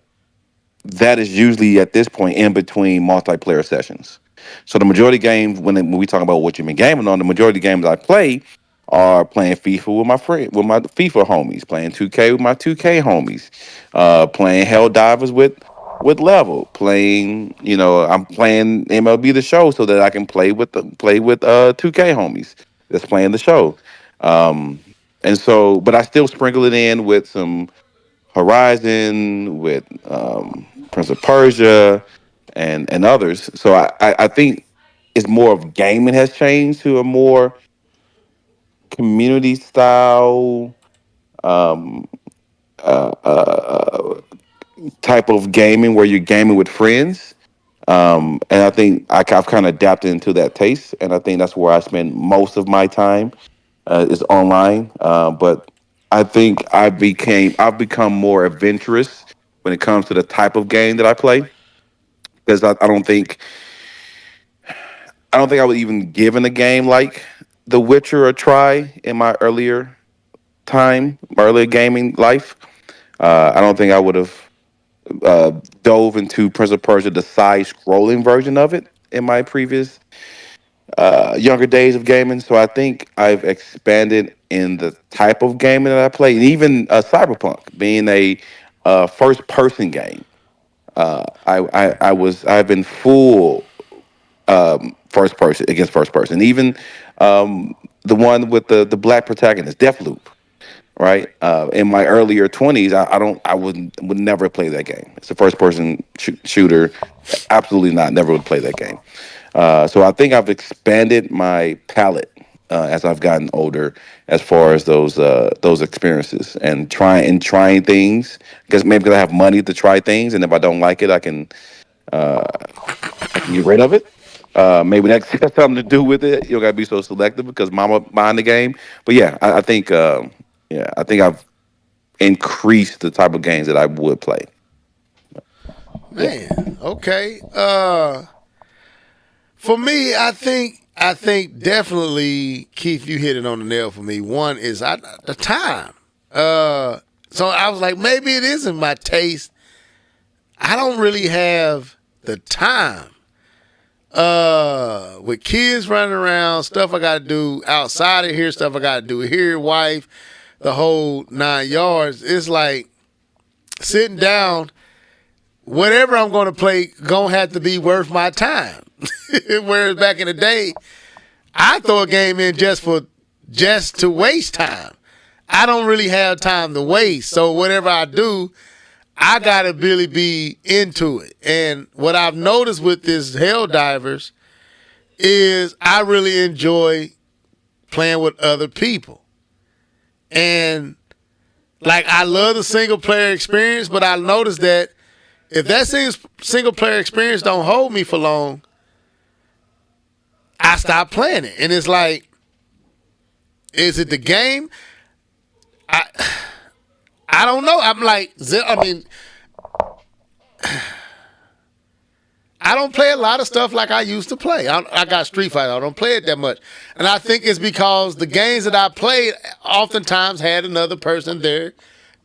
that is usually at this point in between multiplayer sessions. So the majority of games, when we talk about what you've been gaming on, the majority of games I play are playing FIFA with my FIFA homies, playing 2K with my 2K homies, playing Hell Divers with Level, playing. I'm playing MLB The Show so that I can play with 2K homies that's playing the show. Um, and so, but I still sprinkle it in with some Horizon, with Prince of Persia, and others. So I think it's more of gaming has changed to a more community style um, type of gaming where you're gaming with friends. And I think I've kind of adapted into that taste, and I think that's where I spend most of my time is online. But I think I've become more adventurous when it comes to the type of game that I play, because I don't think I would even given a game like The Witcher a try in my earlier gaming life. I don't think I would have uh, dove into Prince of Persia, the side scrolling version of it, in my previous younger days of gaming. So I think I've expanded in the type of gaming that I play, and even Cyberpunk being a first person game. I've been full first person against first person. Even um, the one with the black protagonist, Deathloop. Right, in my earlier 20s, I would never play that game. It's a first person shooter. Absolutely not. Never would play that game. So I think I've expanded my palette as I've gotten older, as far as those experiences and trying things. Because maybe because I have money to try things, and if I don't like it, I can get rid of it. Maybe that's got something to do with it. You don't gotta be so selective because mama behind the game. But yeah, I think I think I've increased the type of games that I would play. Yeah. Man, okay. For me, I think definitely, Keith, you hit it on the nail for me. One is the time. So I was like, maybe it isn't my taste. I don't really have the time. With kids running around, stuff I gotta do outside of here, stuff I gotta do here, wife, the whole 9 yards. It's like sitting down, whatever I'm gonna play gonna have to be worth my time. Whereas back in the day, I throw a game in just to waste time. I don't really have time to waste. So whatever I do, I gotta really be into it. And what I've noticed with this Hell Divers is I really enjoy playing with other people. And like I love the single player experience, but I noticed that if that single player experience don't hold me for long, I stop playing it. And it's like, is it the game? I don't know. I'm like, I mean, I don't play a lot of stuff like I used to play. I got Street Fighter. I don't play it that much. And I think it's because the games that I played oftentimes had another person there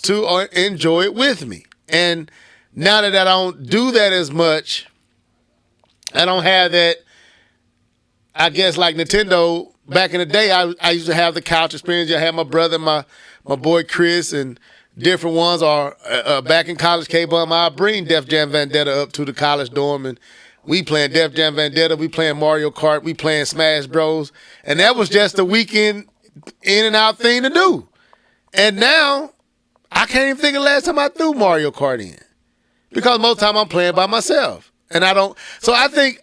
to enjoy it with me. And now that I don't do that as much, I don't have that, I guess, like Nintendo. Back in the day, I used to have the couch experience. I had my brother, my boy Chris, and different ones. Are back in college, K-Bum, I bring Def Jam Vendetta up to the college dorm, and We playing Def Jam Vendetta. We playing Mario Kart. We playing Smash Bros. And that was just a weekend in and out thing to do. And now, I can't even think of the last time I threw Mario Kart in. Because most of the time I'm playing by myself. And I don't. So I think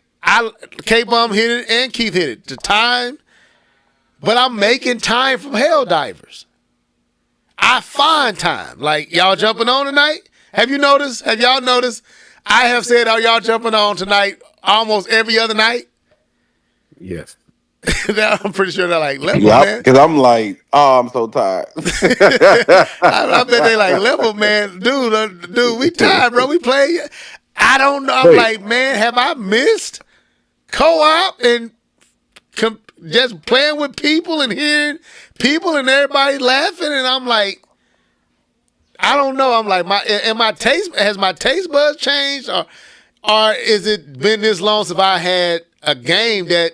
K-Bum hit it and Keith hit it. The time. But I'm making time from Helldivers. I find time. Like, y'all jumping on tonight? Have you noticed? Have y'all noticed? I have said, are y'all jumping on tonight almost every other night? Yes. I'm pretty sure they're like, Level, Yeah, man. because I'm like, oh, I'm so tired. I bet they like, Level, man. Dude, we tired, bro. We play. I don't know. I'm Wait. like, man, have I missed co-op and just playing with people and hearing people and everybody laughing? And I'm like, I don't know. I'm like, has my taste buds changed, or is it been this long since I had a game that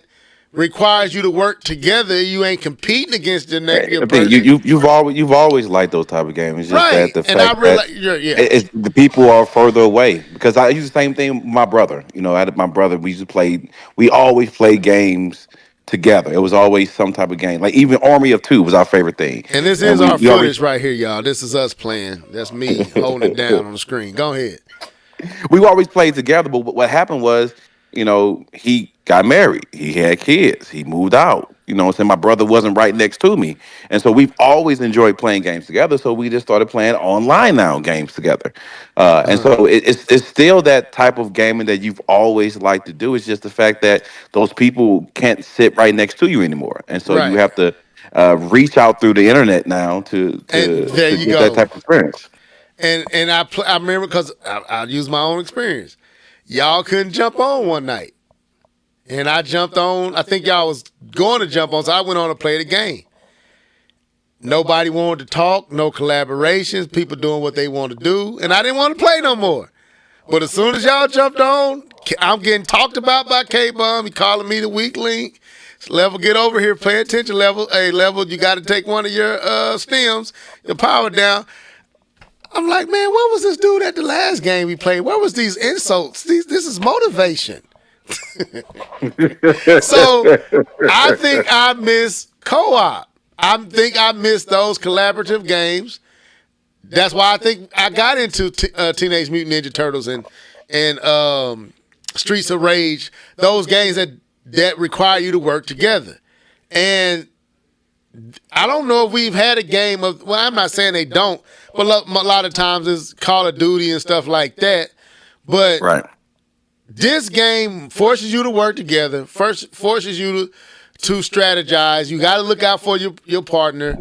requires you to work together? You ain't competing against your next I think person, you've always liked those type of games. It's just right? that the And I fact that realize, yeah, it's the people are further away. Because I use the same thing with my brother. You know, I had my brother. We always played games together. It was always some type of game. Like even Army of Two was our favorite thing. and this And is our we always footage right here, y'all. This is us playing. That's me holding it down on the screen. Go ahead. we always played together. But what happened was, he got married. He had kids. He moved out. My brother wasn't right next to me. And so we've always enjoyed playing games together. So we just started playing online now games together. And so it's still that type of gaming that you've always liked to do. It's just the fact that those people can't sit right next to you anymore. And so you Right. have to reach out through the internet now to And there you get that go. type of experience. And I remember because I'll use my own experience. Y'all couldn't jump on one night. And I jumped on. I think y'all was going to jump on, so I went on to play the game. Nobody wanted to talk, no collaborations, people doing what they want to do, and I didn't want to play no more. But as soon as y'all jumped on, I'm getting talked about by K-Bum. He calling me the weak link. Level, get over here, pay attention, Level. Hey, Level, you got to take one of your stems, your power down. I'm like, man, where was this dude at the last game we played? Where was these insults? This is motivation. So I think I miss co-op. I think I miss those collaborative games. That's why I think I got into Teenage Mutant Ninja Turtles and Streets of Rage. Those games that require you to work together. And I don't know if we've had a game of. Well, I'm not saying they don't, but a lot of times it's Call of Duty and stuff like that. But Right. this game forces you to work together. Forces you to strategize. You got to look out for your partner.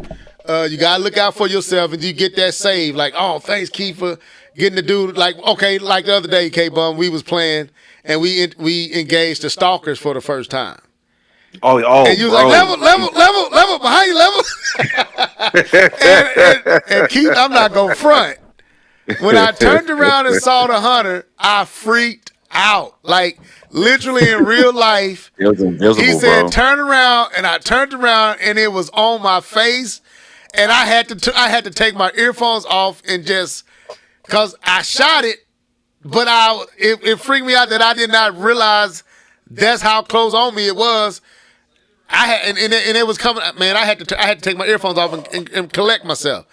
You got to look out for yourself, and you get that save. Like, oh, thanks, Keith, for getting the dude. Like, okay, like the other day, K-Bum, we was playing, and we engaged the stalkers for the first time. Oh, And you was like, level, behind you, level. and Keith, I'm not going to front. When I turned around and saw the hunter, I freaked out. Like, literally in real life, It was invisible, he said, bro. turn around, and I turned around, and it was on my face, and I had to take my earphones off and just, because I shot it, but it freaked me out that I did not realize that's how close on me it was. And it was coming, man. I had to take my earphones off and collect myself.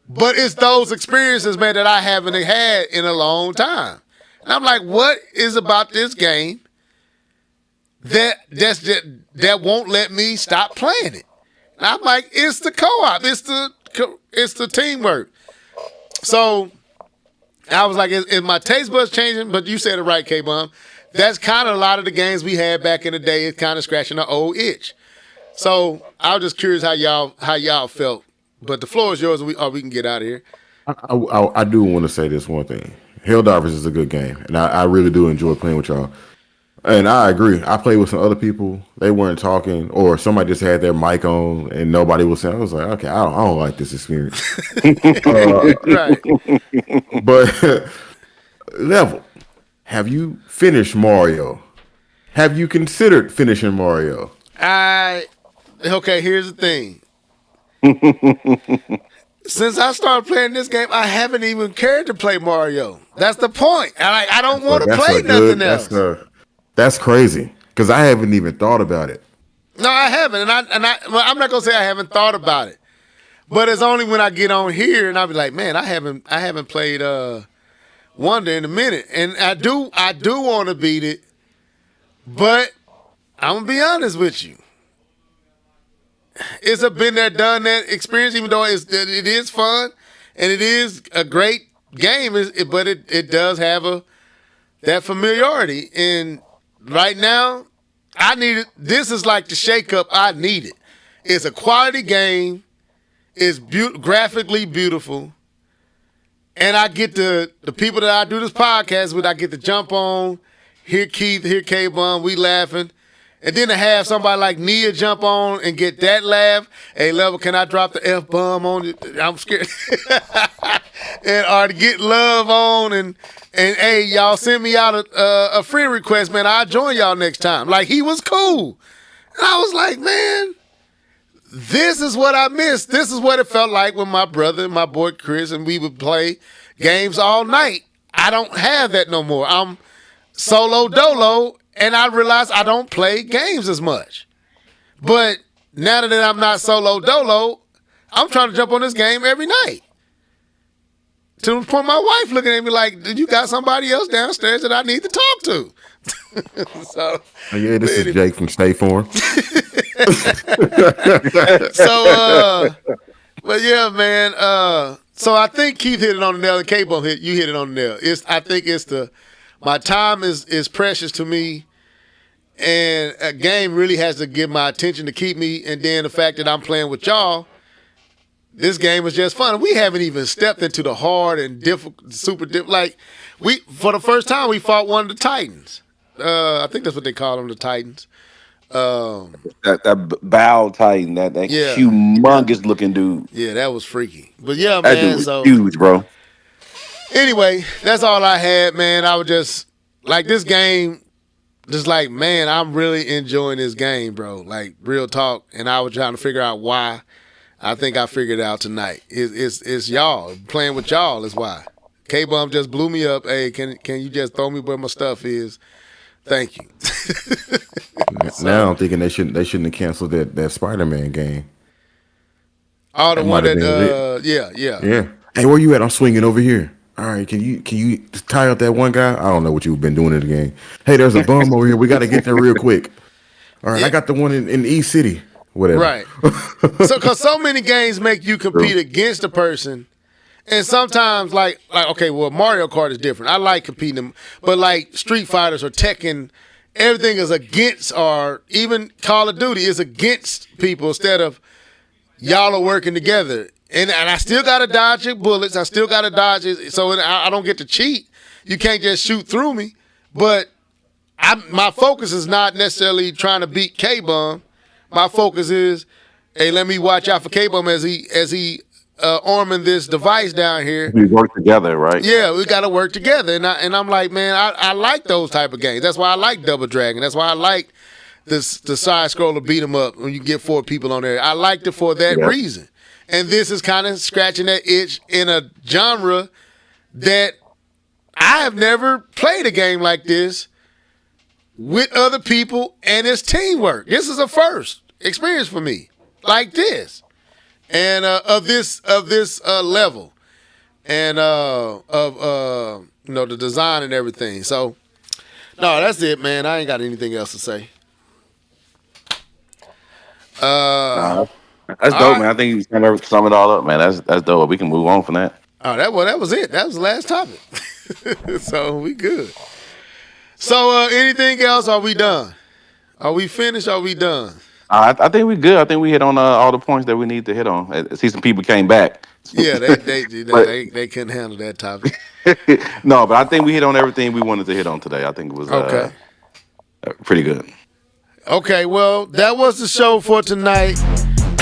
But it's those experiences, man, that I haven't had in a long time. And I'm like, what is about this game that won't let me stop playing it? And I'm like, it's the co-op, it's the teamwork. So I was like, is my taste buds changing? But you said it right, K-Bum. That's kind of a lot of the games we had back in the day. It's kind of scratching the old itch. So I was just curious how y'all felt. But the floor is yours, or we can get out of here. I do want to say this one thing. Helldivers is a good game, and I really do enjoy playing with y'all. And I agree. I played with some other people. They weren't talking, or somebody just had their mic on and nobody was saying. I was like, okay, I don't like this experience. Right. But Level, have you finished Mario? Have you considered finishing Mario? Okay, here's the thing. Since I started playing this game, I haven't even cared to play Mario. That's the point. I don't want to play nothing else. That's crazy because I haven't even thought about it. No, I haven't, well, I'm not gonna say I haven't thought about it, but it's only when I get on here and I'll be like, man, I haven't played Wonder in a minute, and I do want to beat it, but I'm gonna be honest with you. It's a been there, done that experience, even though it is fun and it is a great game, but it does have that familiarity. And right now, I need it. This is like the shakeup I needed. It's a quality game. It's graphically beautiful. And I get the people that I do this podcast with, I get to jump on, hear Keith, hear K-Bum, we laughing. And then to have somebody like Nia jump on and get that laugh. Hey, Level, can I drop the F-bomb on you? I'm scared. Or to get Love on and hey, y'all send me out a friend request, man. I'll join y'all next time. Like, he was cool. And I was like, man, this is what I missed. This is what it felt like when my brother and my boy Chris and we would play games all night. I don't have that no more. I'm solo dolo. And I realized I don't play games as much. But now that I'm not solo dolo, I'm trying to jump on this game every night. To the point my wife looking at me like, did you got somebody else downstairs that I need to talk to? So, yeah, this is Jake from State Farm. But yeah, man. So I think Keith hit it on the nail and K-Bone you hit it on the nail. I think it's my time is precious to me, and a game really has to give my attention to keep me. And then the fact that I'm playing with y'all, this game is just fun. We haven't even stepped into the hard and difficult, super difficult. Like for the first time, we fought one of the Titans. I think that's what they call them, the Titans. That bow Titan, that humongous looking dude. Yeah, that was freaky. But yeah, that man, dude was huge, bro. Anyway, that's all I had, man. I was just like this game, just like, man, I'm really enjoying this game, bro. Like, real talk. And I was trying to figure out why. I think I figured it out tonight. It's y'all. Playing with y'all is why. K-Bum just blew me up. Hey, can you just throw me where my stuff is? Thank you. Now I'm thinking they shouldn't have canceled that Spider-Man game. Oh, the one that yeah. Hey, where you at? I'm swinging over here. All right, can you tie up that one guy? I don't know what you've been doing in the game. Hey, there's a bum over here. We got to get there real quick. All right, yeah. I got the one in East City. Whatever. Right. Because so many games make you compete against a person, and sometimes like okay, well, Mario Kart is different. I like competing, but like Street Fighters or Tekken, everything is against, or even Call of Duty is against people instead of y'all are working together. And I still got to dodge your bullets. I still got to dodge it. So I don't get to cheat. You can't just shoot through me. But my focus is not necessarily trying to beat K-Bum. My focus is, hey, let me watch out for K-Bum as he arming this device down here. We work together, right? Yeah, we got to work together. And I'm like, man, I like those type of games. That's why I like Double Dragon. That's why I like the side scroller beat 'em up when you get 4 people on there. I liked it for that reason. And this is kind of scratching that itch in a genre that I have never played a game like this with other people, and it's teamwork. This is a first experience for me, like this, and of this level, and of the design and everything. So, no, that's it, man. I ain't got anything else to say. That's dope, man. I think you can sum it all up, man. That's dope. We can move on from that. Oh, that was it. That was the last topic. So we good. So anything else? Are we done? Are we finished? Are we done? I think we good. I think we hit on all the points that we need to hit on. I see some people came back. Yeah, they couldn't handle that topic. No, but I think we hit on everything we wanted to hit on today. I think it was pretty good. Okay, well, that was the show for tonight.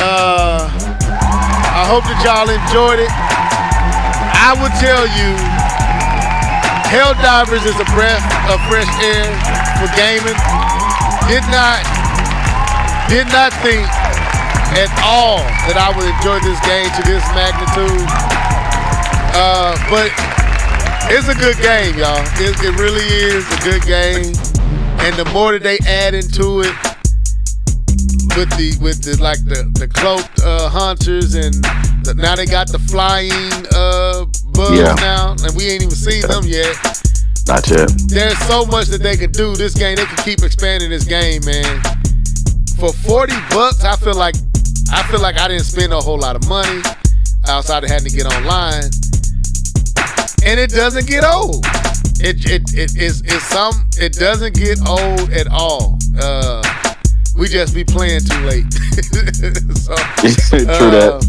I hope that y'all enjoyed it. I would tell you, Helldivers is a breath of fresh air for gaming. Did not think at all that I would enjoy this game to this magnitude. But it's a good game, y'all. It really is a good game. And the more that they add into it with the cloaked hunters and now they got the flying bugs now, and we ain't even seen them yet. Not yet. There's so much that they could do. This game, they can keep expanding this game, man. For $40, I feel like I didn't spend a whole lot of money outside of having to get online, and it doesn't get old. It doesn't get old at all. We just be playing too late. So, true that.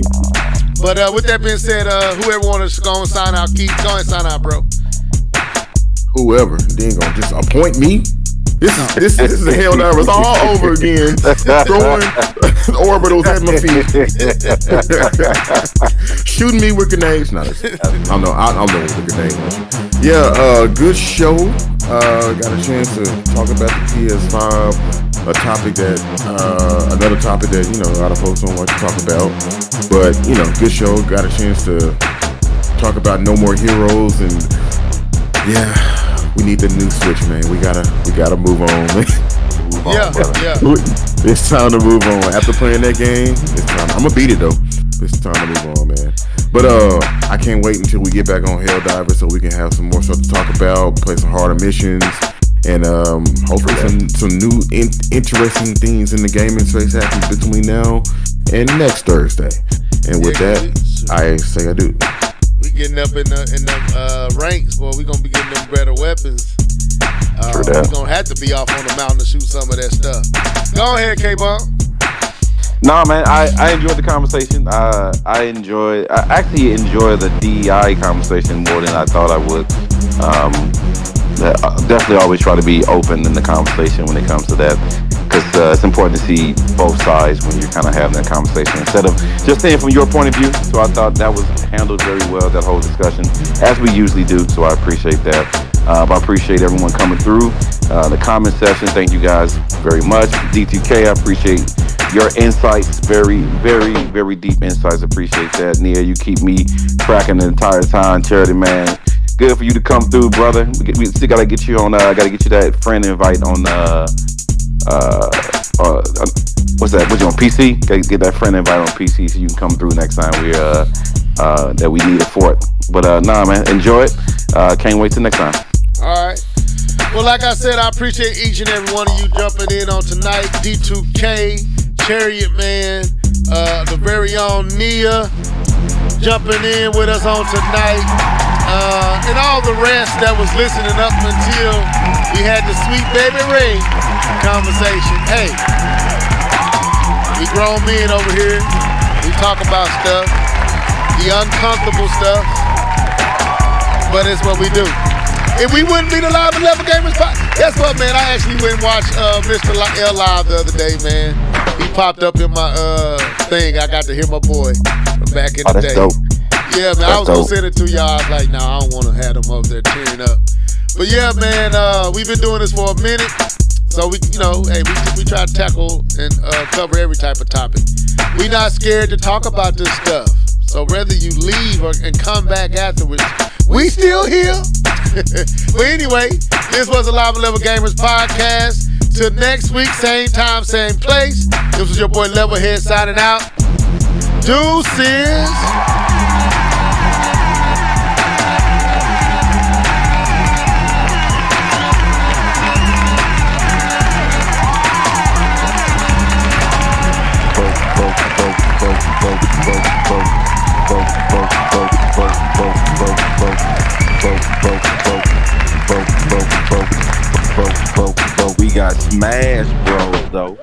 But with that being said, whoever wants to go and sign out, Keith, go and sign out, bro. Whoever, they ain't gonna just appoint me. This is the hell divers all over again. Throwing orbitals at my feet. Shooting me with grenades. No, I'm doing with grenades. Yeah, good show. Got a chance to talk about the PS5. Another topic that, a lot of folks don't want to talk about. But, good show. Got a chance to talk about No More Heroes, and yeah. We need the new Switch, man. We gotta move on, man. Yeah. It's time to move on. After playing that game, it's time. I'm gonna beat it though. It's time to move on, man. But I can't wait until we get back on Helldiver so we can have some more stuff to talk about, play some harder missions, and hopefully some new interesting things in the gaming space happen between now and next Thursday. And with that, I say I do. We getting up in the ranks, boy. We gonna be getting them better weapons. True that. We gonna have to be off on the mountain to shoot some of that stuff. Go ahead, K-Bump. Nah, man, I enjoyed the conversation. I actually enjoy the DEI conversation more than I thought I would. Definitely always try to be open in the conversation when it comes to that, because it's important to see both sides when you're kind of having that conversation instead of just saying from your point of view. So I thought that was handled very well, that whole discussion, as we usually do. So I appreciate that. But I appreciate everyone coming through the comment section. Thank you guys very much. D2K, I appreciate your insights, very, very, very deep insights. Appreciate that. Nia, you keep me tracking the entire time. Charity, man, good for you to come through, brother. We still gotta get you on. Gotta get you that friend invite on. What's that? What you on PC? Gotta get that friend invite on PC so you can come through next time we that we need it for it. But nah, man, enjoy it. Can't wait till next time. All right. Well, like I said, I appreciate each and every one of you jumping in on tonight. D2K, Chariot Man, the very own Nia jumping in with us on tonight, and all the rest that was listening up until we had the Sweet Baby Ray conversation. Hey, we grown men over here. We talk about stuff, the uncomfortable stuff, but it's what we do. If we wouldn't be the Live and Level Gamers podcast, guess what, man? I actually went and watched Mr. L Live the other day, man. He popped up in my thing. I got to hear my boy from back in the day. Dope. Yeah, man. I was going to send it to y'all. I was like, nah, I don't want to have them up there tearing up. But yeah, man, we've been doing this for a minute. So we try to tackle and cover every type of topic. We not scared to talk about this stuff. So whether you leave and come back afterwards, we still here. But anyway, this was the Live and Level Gamers podcast. Till next week, same time, same place. This was your boy Levelhead signing out. Deuces. We got Smash Bros though.